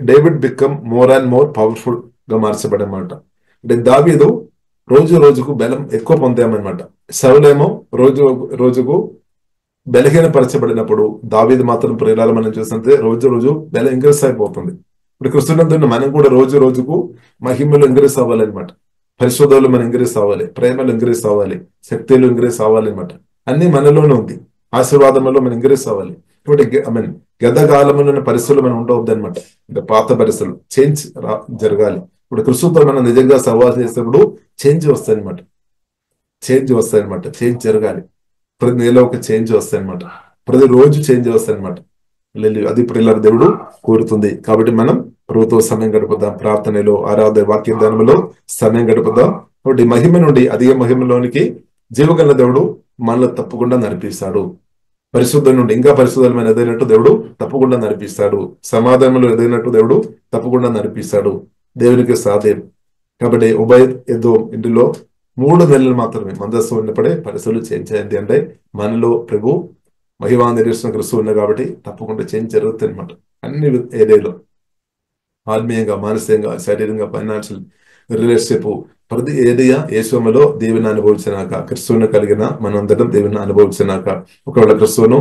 David become more and more powerful గా మార్చబడమాట. అంటే దావీదు రోజుకు బలం ఎక్కువ పొందామన్నమాట. సౌలేమో రోజుకు బలహీనపరచబడినప్పుడు దావీదు మాత్రం ప్రియులారా మనం చూసినట్టే రోజు బలం ఇంక్రీస్ అయిపోతుంది. ఇప్పుడు కృష్ణునందుని మనం కూడా రోజుకు మహిమలు ఇంక్రీస్ అవ్వాలన్నమాట. పరిశోధనలు మనం ఇంక్రీస్ అవ్వాలి, ప్రేమలు ఇంక్రీస్ అవ్వాలి, శక్తులు ఇంక్రీస్ అవ్వాలి అనమాట. అన్ని మనలోనే ఉంది. ఆశీర్వాదంలో మనం ఇంక్రీస్ అవ్వాలి. కాబట్టి గతకాలంలో ఉన్న పరిస్థితులు మనం ఉండవద్దు అనమాట. అంటే పాత పరిస్థితులు చేంజ్ జరగాలి. ఇప్పుడు కృష్ణుతో మనం నిజంగా సవాల్ చేసినప్పుడు చేంజ్ వస్తాయన్నమాట. చేంజ్ జరగాలి. ప్రతి నెల ఒక చేంజ్ వస్తాయన్నమాట. ప్రతి రోజు చేంజ్ వస్తాయన్నమాట. అది ప్రియులారా దేవుడు కోరుతుంది. కాబట్టి మనం ప్రభుత్వ సమయం గడుపుదాం, ప్రార్థనలో, ఆరాధన, వాక్యదానంలో సమయం గడుపుదాం. కాబట్టి మహిమ నుండి అధిక మహిమలోనికి జీవగల దేవుడు మనలో తప్పకుండా నడిపిస్తాడు. పరిశుద్ధం నుండి ఇంకా పరిశుద్ధమైన ఎదైనట్టు దేవుడు తప్పకుండా నడిపిస్తాడు. సమాధానంలో ఎదైనట్టు దేవుడు తప్పకుండా నడిపిస్తాడు. దేవునికి సాధ్యం. కాబట్టి ఉభయ ఎదోం ఇంటిలో 3 నెలలు మాత్రమే మందస్సు ఉన్నప్పుడే పరిస్థితులు చేంజ్ అయింది. అంటే మనలో ప్రభు మహిమా నిరీక్షణ క్రీస్తు ఉన్నాయి కాబట్టి తప్పకుండా చేంజ్ జరుగుతుంది అనమాట. అన్ని ఏరియాలో ఆత్మీయంగా, మానసికంగా, శారీరంగా, ఫైనాన్షియల్, రిలేషన్షిప్, ప్రతి ఏరియా యేసులో దేవుని అనుభవించినాక, క్రిస్తువును కలిగిన మనందరం దేవుని అనుభవించినాక, ఒకవేళ క్రిస్తువును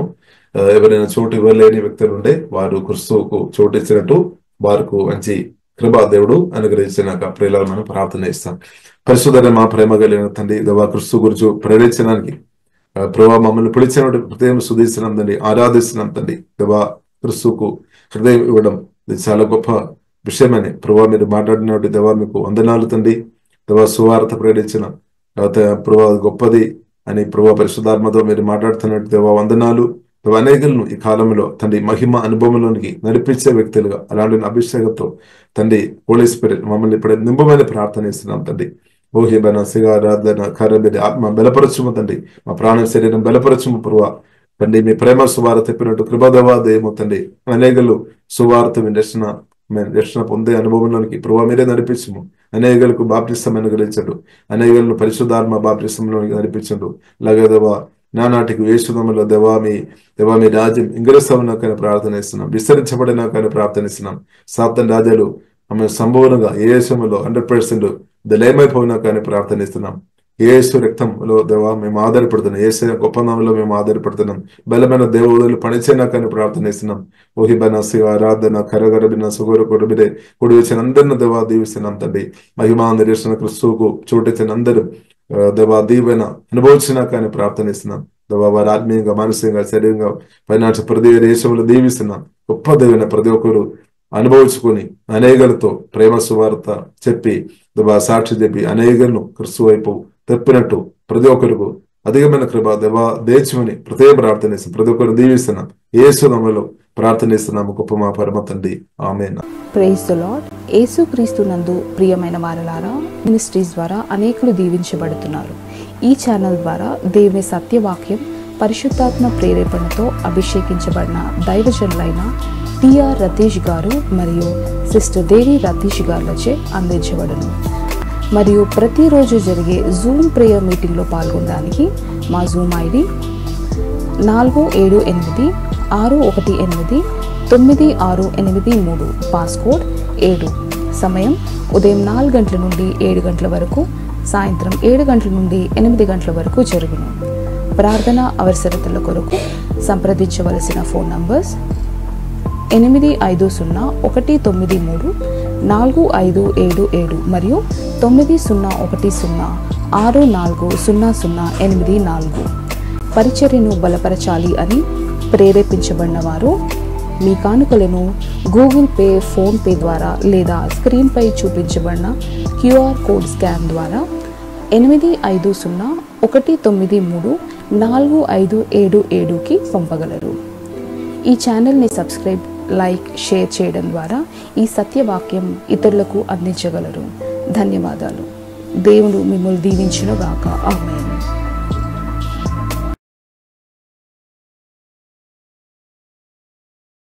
ఎవరైనా చోటు ఇవ్వలేని వ్యక్తులు ఉంటే వారు క్రిస్తువుకు చోటు ఇచ్చినట్టు వారికి మంచి కృపా దేవుడు అనుగ్రహించినాక ప్రియులారా మనం ప్రార్థన ఇస్తాం. పరిశుద్ధ మా ప్రేమ కలిగిన తండ్రి దేవా, క్రిస్తు గురించి ప్రేరేపించడానికి ప్రభావ మమ్మల్ని పిలిచినటువంటి హృదయం సుధీస్తున్నాం తండ్రి, ఆరాధిస్తున్నాం తండ్రి. దేవా, క్రిస్తుకు హృదయం ఇవ్వడం ఇది చాలా గొప్ప విషయమని ప్రభావ మీరు మాట్లాడినటువంటి దేవా మీకు వందనాలు తండ్రి. దేవా, సువార్త ప్రకటించిన ప్రభావ గొప్పది అని ప్రభావ పరిశుద్ధాత్మతో మీరు మాట్లాడుతున్నట్టు దేవా వందనాలు. అనేకులను ఈ కాలంలో తండ్రి మహిమ అనుభవంలోనికి నడిపించే వ్యక్తులుగా అలాంటి అభిషేకంతో తండ్రి హోలీ స్పిరిట్ మమ్మల్ని ఇప్పుడు నింపమని ప్రార్థన ఇస్తున్నాం తండ్రి. ఓహిబన సిగారాధన కరబిడి ఆత్మ బలపరచుము తండ్రి, మా ప్రాణ శరీరం బలపరచుము ప్రభా తండ్రి. మీ ప్రేమ సువార్త చెప్పినట్టు కృపదవాదేమో తండ్రి. అనేకలు సువార్త రక్షణ పొందే అనుభవంలోనికి ప్రభావ మీరే నడిపించము. అనేకలకు బాప్టిస్తం అనుగ్రహించడు, అనేకలను పరిశుద్ధాత్మ బాప్టిస్తంలోనికి నడిపించడు. అలాగే దేవా నానాటికి యేసునామములో దేవా మీ రాజ్యం ఇంగ్రస్తామని ప్రార్థన ఇస్తున్నాం, విస్తరించబడినాకని ప్రార్థన ఇస్తున్నాం. సాతాను రాజ్యాలు ఆమె సంపూర్ణంగా యేసులో 100% దళయమైపోయినా కానీ ప్రార్థనిస్తున్నాం. యేసు రక్తంలో దేవా మేము ఆధారపడుతున్నాం, యేసు గొప్ప నామంలో మేము ఆధారపడుతున్నాం. బలమైన దేవుడులు పనిచేయనా కానీ ప్రార్థనిస్తున్నాం. ఓహిబన ఆరాధన కరగరబిన సుగోరు కొరబిడే కుడి వచ్చిన అందరిని దేవా దీవిస్తున్నాం తండ్రి. మహిమా నిరీక్షణ క్రిస్తువుకు చోటిచ్చిన అందరూ దేవా దీవెన అనుభవించినా కానీ ప్రార్థనిస్తున్నాం. దేవా వారి ఆత్మీయంగా, మానసికంగా, శరీరంగా, ఫైనాన్షియల్ ప్రతి దేశంలో దీవిస్తున్నాం. గొప్ప దీవెన ప్రతి ఒక్కరు అనుభవించుకొని అనేకలతో ప్రేమ సువార్త చెప్పి దేవా సాక్షి చెప్పి అనేకలను క్రిస్తు వైపు తెప్పినట్టు ప్రతి ఒక్కరికి అధికమైన కృప దేవా దేశమని ప్రతి ప్రార్థనిస్తున్నాం. ప్రతి ఒక్కరు దీవిస్తున్నాం. యేసు నామములో ప్రార్థనిస్తున్నాము గొప్ప మా పరమ తండ్రి, ఆమేన్. Praise the lord. యేసుక్రీస్తు నందు ప్రియమైన వారలారా, మినిస్ట్రీస్ ద్వారా అనేకులు దీవించబడుతున్నారు. ఈ ఛానల్ ద్వారా దేవుని సత్యవాక్యం పరిశుద్ధాత్మ ప్రేరేపణతో అభిషేకించబడిన దైవజనులైన టిఆర్ రతీష్ గారు మరియు సిస్టర్ దేవి రతీష్ గారులచే అందించబడును. మరియు ప్రతిరోజు జరిగే జూమ్ ప్రేయర్ మీటింగ్లో పాల్గొనడానికి మా జూమ్ ఐడి 4786189683, పాస్కోడ్ 7. సమయం ఉదయం 4 గంటల నుండి 7 గంటల వరకు, సాయంత్రం 7 గంటల నుండి 8 గంటల వరకు జరుగును. ప్రార్థన అవసరతల కొరకు సంప్రదించవలసిన ఫోన్ నంబర్స్ 8501934577 మరియు 9010640084. పరిచర్యను బలపరచాలి అని ప్రేరేపించబడిన వారు మీ కానుకలను గూగుల్ పే, ఫోన్ పే ద్వారా లేదా స్క్రీన్పై చూపించబడిన క్యూఆర్ కోడ్ స్కాన్ ద్వారా 8501934577కి పంపగలరు. ఈ ఛానల్ని సబ్స్క్రైబ్, లైక్, షేర్ చేయడం ద్వారా ఈ సత్యవాక్యం ఇతరులకు అందించగలరు. ధన్యవాదాలు. దేవుడు మిమ్మల్ని దీవించును గాక. ఆమేన్.